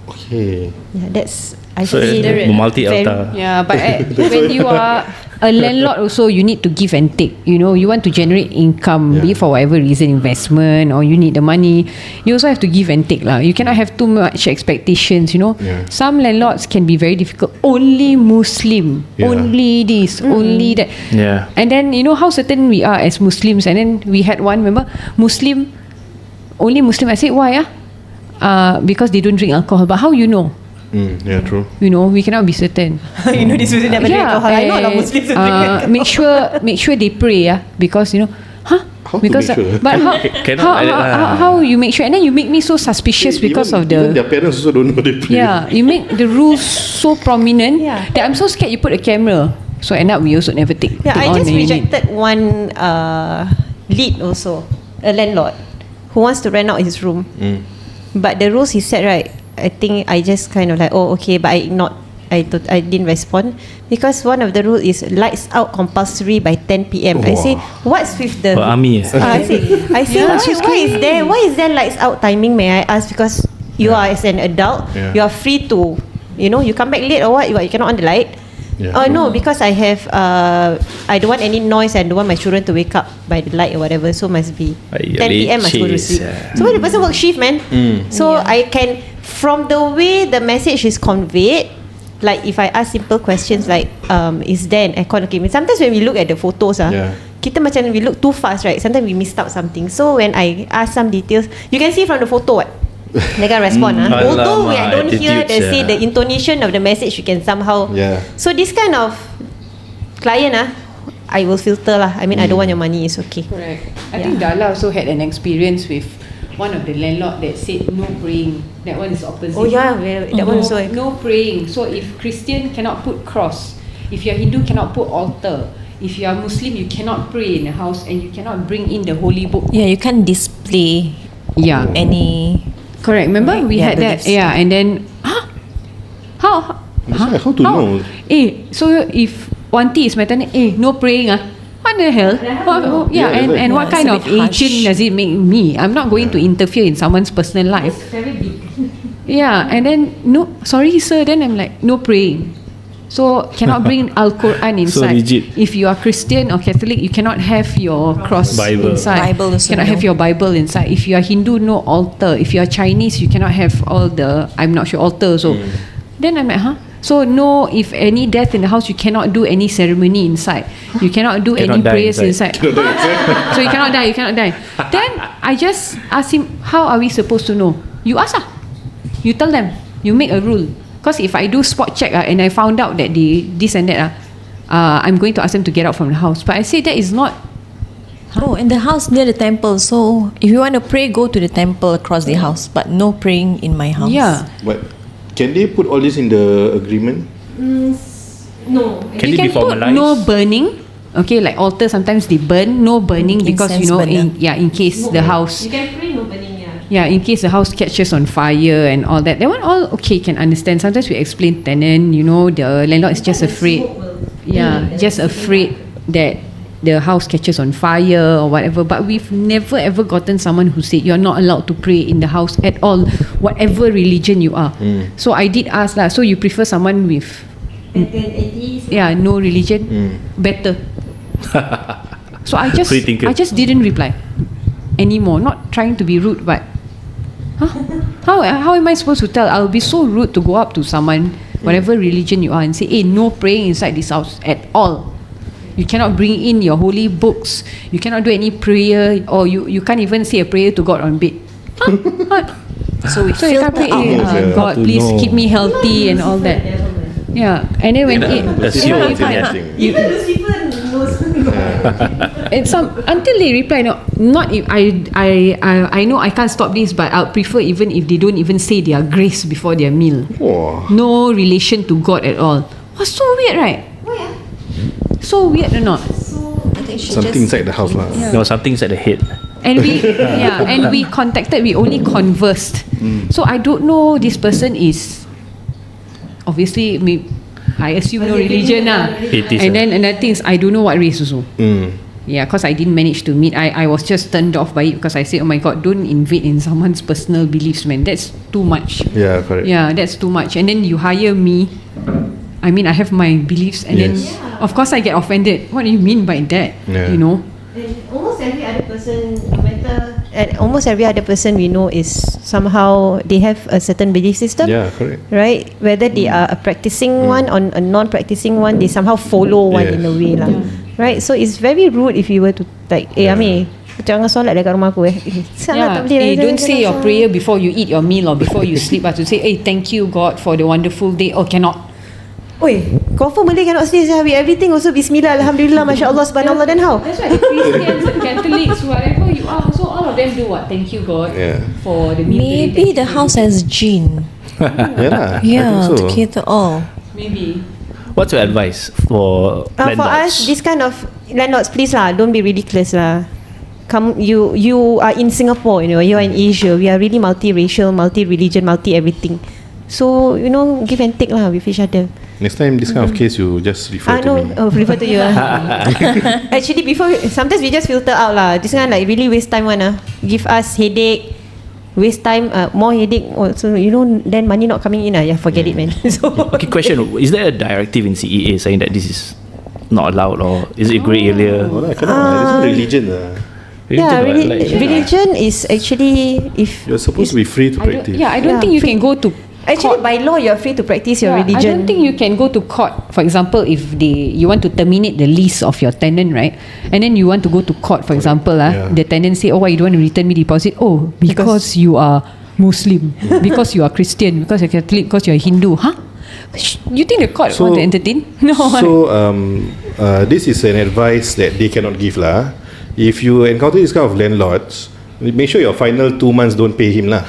Okay. Yeah, that's I So feel it's multi-altar. Yeah, but when you are a landlord also, you need to give and take. You want to generate income, be it for whatever reason, investment, or you need the money. You also have to give and take lah. You cannot have too much expectations. Yeah. Some landlords can be very difficult. Only Muslim, Yeah. only this, only that. Yeah. And then how certain we are as Muslims. And then we had one, remember, only Muslim. I said, why? Because they don't drink alcohol. But how you know? Yeah, true. We cannot be certain. this was never drink alcohol. I know a lot of Muslims don't drink alcohol. make sure they pray, because How to because make sure? but how you make sure, and then you make me so suspicious because of even the their parents also don't know they play. you make the rules so prominent that I'm so scared you put a camera, so end up we also never take. Yeah, take I on just the unit. rejected one lead also, a landlord who wants to rent out his room. But the rules he said, right, I think I just kind of like, oh okay, but I ignored. I didn't respond because one of the rules is lights out compulsory by 10 p.m. I say, what's with the army? I say why is there lights out timing, may I ask? Because you are as an adult, you are free to you come back late or what, you cannot on the light. Oh no, because I have I don't want any noise and don't want my children to wake up by the light or whatever, so must be 10 p.m. must go to sleep. So when the person work shift, man, so I can, from the way the message is conveyed, like if I ask simple questions like is there an aircon? Okay, sometimes when we look at the photos kita macam we look too fast, right? Sometimes we missed out something. So when I ask some details, you can see from the photo what they can respond. Although I don't hear the intonation of the message, you can somehow. So this kind of client I will filter lah. I mean, I don't want your money. It's okay. Correct. I think Darla also had an experience with one of the landlord that said no praying. That one is opposite. Oh yeah, that one also. No praying. So if Christian cannot put cross, if you're Hindu cannot put altar, if you are Muslim you cannot pray in the house, and you cannot bring in the holy book. Yeah, you can't display any. Correct. Remember we had that. beliefs. Yeah, and then how to know? So if Wanti is maternal, no praying what the hell? And what kind of agent does it make me? I'm not going to interfere in someone's personal life. It's very big. Yeah, and then no, sorry sir, then I'm like no praying. So cannot bring Al-Quran inside. So rigid. If you are Christian or Catholic, you cannot have your cross Bible. inside. Bible also You cannot have no. your Bible inside. If you are Hindu, no altar. If you are Chinese, you cannot have all the, I'm not sure, altar. So then I'm like, So no, if any death in the house, you cannot do any ceremony inside. You cannot do any prayers inside. So you cannot die. Then I just asked him, how are we supposed to know? You ask You tell them. You make a rule. Because if I do spot check and I found out that they this and that I'm going to ask them to get out from the house. But I say that is not. Oh, and the house near the temple. So if you want to pray, go to the temple across the house, but no praying in my house. Yeah. But can they put all this in the agreement? No. Can You it be can put formalized? no burning. Okay, like altar sometimes they burn. No burning because Incense burner. in case the house. You can pray no burning. Yeah, in case the house catches on fire and all that. That one all okay, can understand. Sometimes we explain tenant, the landlord is just afraid. Yeah, just afraid that the house catches on fire or whatever. But we've never ever gotten someone who said you're not allowed to pray in the house at all, whatever religion you are. So I did ask lah. So you prefer someone with no religion? Better. So I just didn't reply anymore. Not trying to be rude, but how am I supposed to tell? I'll be so rude to go up to someone, whatever religion you are, and say, hey, no praying inside this house at all. You cannot bring in your holy books. You cannot do any prayer, or you can't even say a prayer to God on bed. So you can't pray, God, please keep me healthy and all that. Yeah, and then when and until they reply, not if I know I can't stop this, but I'll prefer even if they don't even say their grace before their meal. No relation to God at all. What's so weird, right? So weird or not? Something inside the house lah. No, something inside the head. And we contacted, we only conversed. So I don't know, this person is obviously, I assume no religion lah. And then another thing is, I don't know what race also. Yeah, because I didn't manage to meet. I was just turned off by it because I said, oh my God, don't invade in someone's personal beliefs, man. That's too much. Yeah, correct. Yeah, that's too much. And then you hire me. I mean, I have my beliefs, and then of course I get offended. What do you mean by that? Yeah. You know? And almost every other person, no matter, and almost every other person we know is somehow they have a certain belief system. Yeah, correct. Right? Whether they are a practicing one or a non-practicing one, they somehow follow one in a way lah. Right? So it's very rude if you were to like, Ami, jangan solat dekat rumah aku don't say your prayer before you eat your meal or before you sleep. But to say, hey, thank you God for the wonderful day. Oh, cannot. Oi, confirm Malay cannot say everything also Bismillah, Alhamdulillah, Masya Allah, Subhanallah. Then how? That's why the Christians and Catholics, whatever you are, so all of them do what? Thank you God for the meal. Maybe the house has jinn. Yeah, to cater all. Maybe. What's your advice for landlords? For us, this kind of landlords, please lah, don't be ridiculous lah. Come, you are in Singapore, you are in Asia. We are really multi-racial, multi-religion, multi-everything. So give and take lah with each other. Next time this kind of case, you just refer to me. Refer to you. Actually, sometimes we just filter out lah. This kind like really waste time one give us headache, waste time, more headache. So then money not coming in forget it, man. So okay, question: is there a directive in CEA saying that this is not allowed, or is it grey area? Cannot. This is religion. Religion is actually, if you're supposed to be free to practice. I don't think you can go to. Actually, by law, you're free to practice your religion. I don't think you can go to court. For example, if you want to terminate the lease of your tenant, right? And then you want to go to court, for example, the tenant say, oh, why you don't want to return me deposit? Oh, because you are Muslim, because you are Christian, because you're Catholic, because you're Hindu. You think the court want to entertain? No. So, this is an advice that they cannot give lah. If you encounter this kind of landlords, make sure your final 2 months don't pay him lah.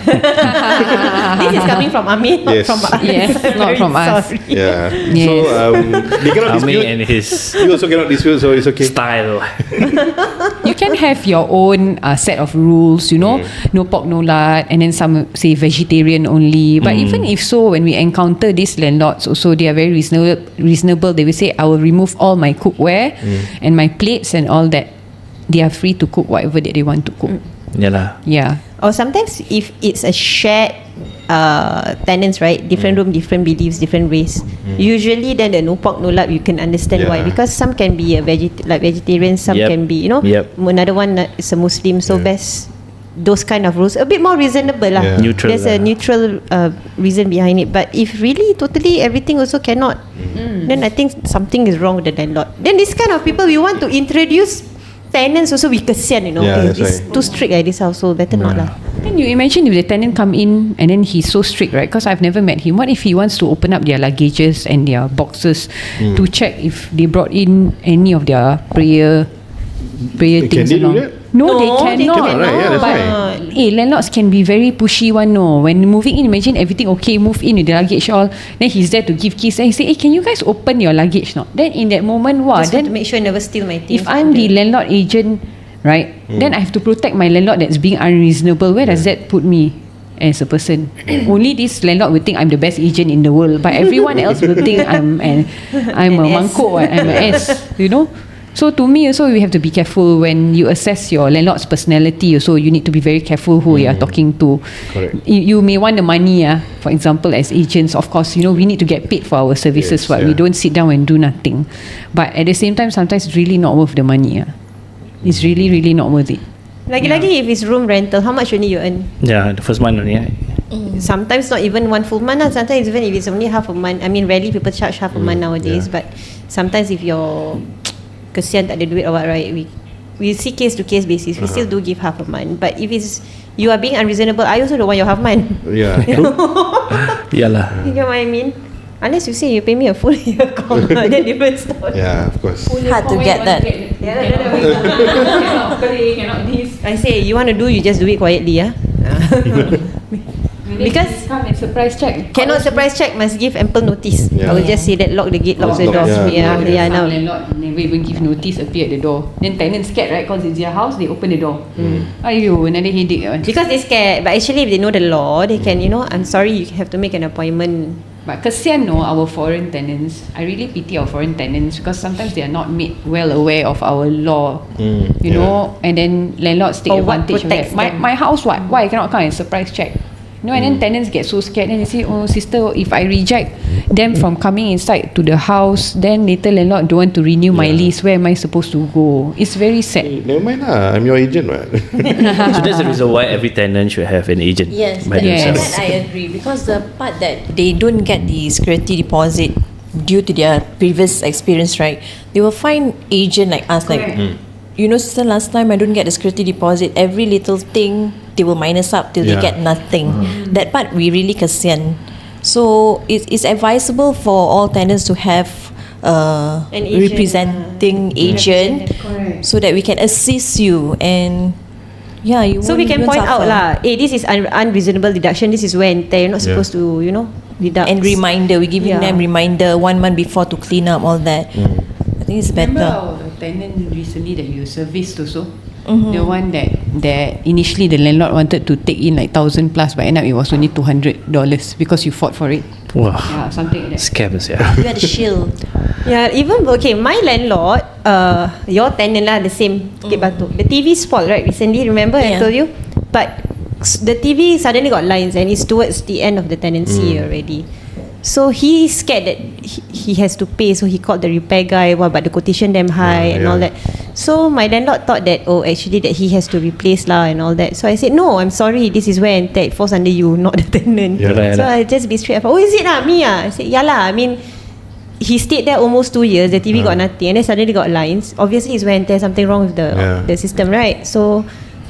This is coming from Ami, not from us. Yes, not from us. Yeah. So they cannot dispute. Ami and his You also cannot dispute, so it's okay. style. You can have your own set of rules, no pork, no lard, and then some say vegetarian only. But even if so, when we encounter these landlords, also they are very reasonable. They will say, I will remove all my cookware and my plates and all that. They are free to cook whatever that they want to cook. Yeah. Or sometimes if it's a shared tenants, right? Different room, different beliefs, different race. Usually then the no pork, no lard, you can understand why. Because some can be vegetarian, some can be, another one is a Muslim. So best those kind of rules. A bit more reasonable lah. Neutral. There's a neutral reason behind it. But if really totally everything also cannot, then I think something is wrong with the landlord. Then this kind of people we want to introduce tenants also, we kesian, it's too strict at this house, so better not lah. Can you imagine if the tenant come in and then he's so strict, right? Because I've never met him. What if he wants to open up their luggages and their boxes to check if they brought in any of their prayer things along? No, they cannot. Right? Yeah, that's but landlords can be very pushy one. No, when moving in, imagine everything okay, move in with the luggage all. Then he's there to give keys. And he say, hey, can you guys open your luggage? Not. Then in that moment, just want to make sure I never steal my things. If I'm the landlord agent, right, then I have to protect my landlord that's being unreasonable. Where does that put me as a person? Only this landlord will think I'm the best agent in the world, but everyone else will think I'm a mangkuk, I'm an S, So to me also, we have to be careful when you assess your landlord's personality. Also, you need to be very careful who you are talking to. Correct. You may want the money, for example, as agents. Of course, we need to get paid for our services. Yes, We don't sit down and do nothing. But at the same time, sometimes it's really not worth the money. It's really, really not worth it. Lagi-lagi if it's room rental, how much only you earn? Yeah, the first month only. Sometimes not even one full month. Sometimes even if it's only half a month. I mean, rarely people charge half a month nowadays. But sometimes if you're kesian tak ada duit or what, right? We see case to case basis. We still do give half a month. But if it's you are being unreasonable, I also don't want your half month. Yeah. Yalah. You get what I mean? Unless you say you pay me a full year call, then different story. Yeah, of course. Hard to get that. Cannot this. I say you want to do, you just do it quietly, Because come and surprise check. cannot surprise check, must give ample notice. Yeah. I will just say that lock the gate, lock the door. Yeah. Now. Landlord never even give notice, appear at the door. Then tenant scared, right? Because it's their house, they open the door. Ayo, another headache. Because they scared, but actually if they know the law, they can, I'm sorry, you have to make an appointment. But kesian our foreign tenants. I really pity our foreign tenants because sometimes they are not made well aware of our law. You know, and then landlords take Or what advantage of protects that. them. My house, what? Why I cannot come and surprise check? And then tenants get so scared. Then they say, oh sister, if I reject them from coming inside to the house, then later landlord don't want to renew my lease. Where am I supposed to go? It's very sad. Never mind lah. I'm your agent, right? So that's the reason why every tenant should have an agent. Yes, by themselves. that I agree, because the part that they don't get the security deposit due to their previous experience, right? They will find agent like us, like sister, last time I don't get the security deposit. Every little thing they will minus up till they get nothing. That part we really kesian. So it's advisable for all tenants to have An agent, representing agent, so that we can assist you and you So we won't can even point out suffer. this is unreasonable deduction, this is when you're not supposed to, deduct. And reminder, we giving them reminder 1 month before to clean up all that. I think it's Remember better. our tenant recently that you serviced also? The one that initially the landlord wanted to take in like 1,000 plus, but end up it was only $200 because you fought for it. Wow. Yeah, something like that. Scammers, yeah. You had a shield. Yeah, even my landlord, your tenant lah, the same Bukit Batok. The TV spoiled, right? Recently, remember I Yeah. told you? But the TV suddenly got lines and it's towards the end of the tenancy already. So he's scared that he has to pay. So he called the repair guy. But the quotation damn high and all that. So my landlord thought that actually that he has to replace lah and all that. So I said no, I'm sorry. This is where and tear. It falls under you, not the tenant. So I just be straight. Oh, is it lah? Me ah? I said yeah lah. I mean, he stayed there almost 2 years. The TV got nothing, and then suddenly got lines. Obviously, it's when there's something wrong with the system, right? So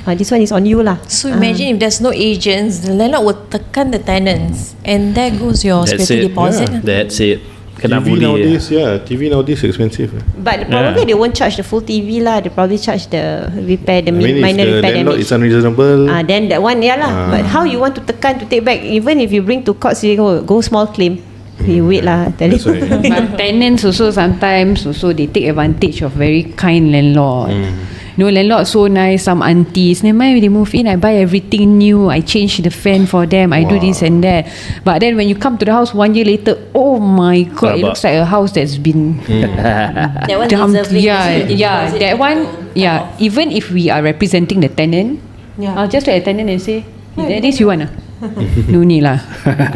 this one is on you lah. So imagine if there's no agents, the landlord will tekan the tenants, and there goes your That's security it. deposit. That's it. Kena TV bully. nowadays, TV nowadays expensive. But probably they won't charge the full TV lah. They probably charge the repair, the minor if the repair landlord damage. is unreasonable, Then that one lah. But how you want to tekan to take back? Even if you bring to court, say go small claim. You wait lah. Tell that's you. why. But tenants also sometimes they take advantage of very kind landlord. Landlord so nice. Some aunties, never mind, they move in, I buy everything new, I change the fan for them, I do this and that. But then when you come to the house 1 year later, oh my god, it looks like a house that's been That one dumped. deserving security Yeah, deposit that to one. come Yeah, off. even if we are representing the tenant, I'll just let the tenant and say, this you want no need lah.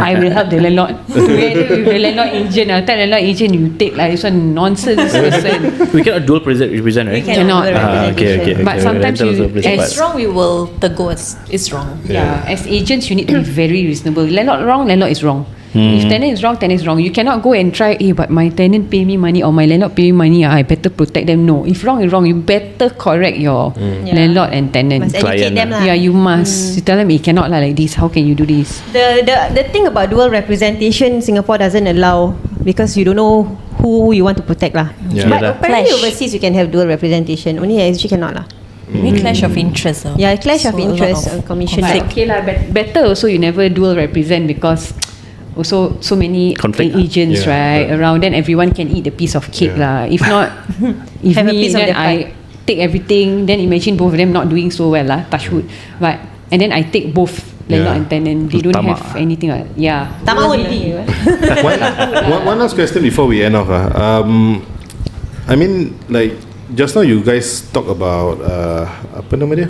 I will help the landlord. Together with the landlord agent, I'll tell the landlord agent, you take like this one nonsense person. We cannot dual represent, right? We cannot. Okay. But sometimes Rental you- also plays a If part. it's wrong, we will tegur. It's wrong. Yeah, as agents, you need to be very reasonable. Landlord wrong, landlord is wrong. If tenant is wrong, tenant is wrong. You cannot go and try, but my tenant pay me money or my landlord pay me money, I better protect them. No, if wrong is wrong, you better correct your landlord and tenant. Must educate Client them lah. Yeah, you must. You tell them, you cannot like this. How can you do this? The thing about dual representation, Singapore doesn't allow, because you don't know who you want to protect lah. Yeah. But apparently Clash. overseas you can have dual representation. Only actually cannot lah. Maybe clash of interest. Yeah, clash of So a lot interest, of commission. But okay lah, better also you never dual represent because also so many Conflict. agents right around, then everyone can eat the piece of cake lah. If not, if Have a me piece of then the pie. I take everything, then imagine both of them not doing so well lah, touch wood. But and then I take both landlord and tenant, they don't Tamak. have anything. Yeah. Tak mahu one last question before we end off. I mean, like just now you guys talk about apa nama dia?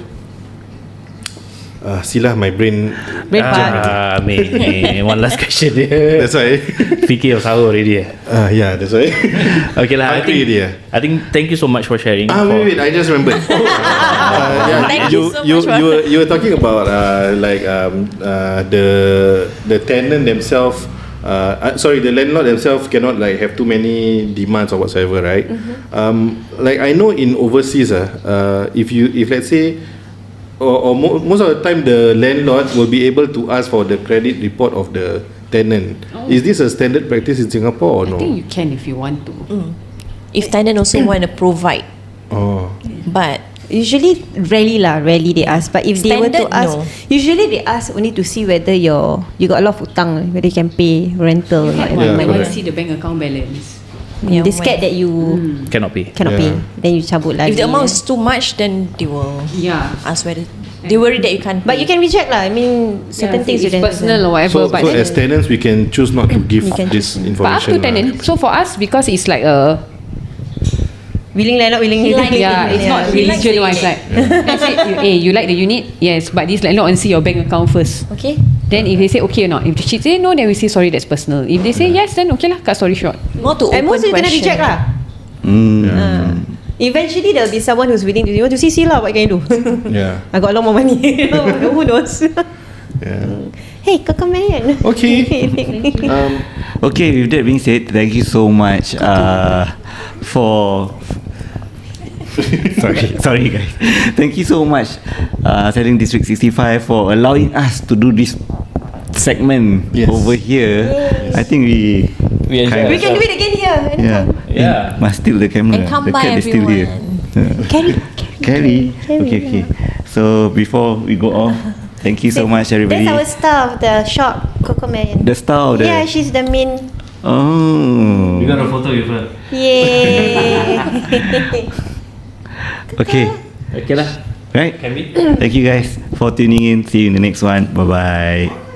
Silah my brain. One last question dia. That's why. Fikir sahur already. Yeah, that's why. Okay lah. I think thank you so much for sharing. Wait, I just remembered. Thank you so much for- you were talking about the tenant themselves. The landlord themselves cannot like have too many demands or whatsoever, right? Like I know in overseas, if let's say, or most of the time the landlord will be able to ask for the credit report of the tenant. Is this a standard practice in Singapore or no? I think you can if you want to. If tenant also want to provide, but Usually rarely they ask. But if they were to Standard, ask, no. usually they ask only to see whether you got a lot of utang, whether you can pay rental. You Yeah, want to correct. see the bank account balance. They scared that you Cannot pay. cannot pay, then you cabut lagi. if the amount is too much, then they will Yeah. ask whether they worry that you can't. But you can reject lah. I mean, certain things you it's can personal or whatever. So but as tenants, we can choose not to give We can this but up information. to tenant. So for us, because it's like a willing landlord, willing yeah, it's not He likes religion the wise. unit. Like, let's say, you like the unit, yes, but this like not and see your bank account first. Okay. Then if they say okay or not, if she say no, then we say sorry, that's personal. If they say yes, then okay lah, cut story short. More to And open most you kena question. reject lah. Eventually there will be someone who's willing to, you want to see lah, what can you do? Yeah. I got a lot more money. Who knows? Yeah. Hey, Kakamayan. Okay. Okay, with that being said, thank you so much for sorry guys. Thank you so much Selling District 65 for allowing us to do this segment over here. I think we enjoy We can do it again here. Yeah. must steal the camera. And come The by, cat is still here. Carry. Okay. So before we go off, thank you so much everybody. That's our staff, the shop, Kakamayan. The star of the Yeah, she's the main. Oh. You got a photo with her. Yay. Okay. Okay lah. Right? Can we? Thank you guys for tuning in. See you in the next one. Bye bye.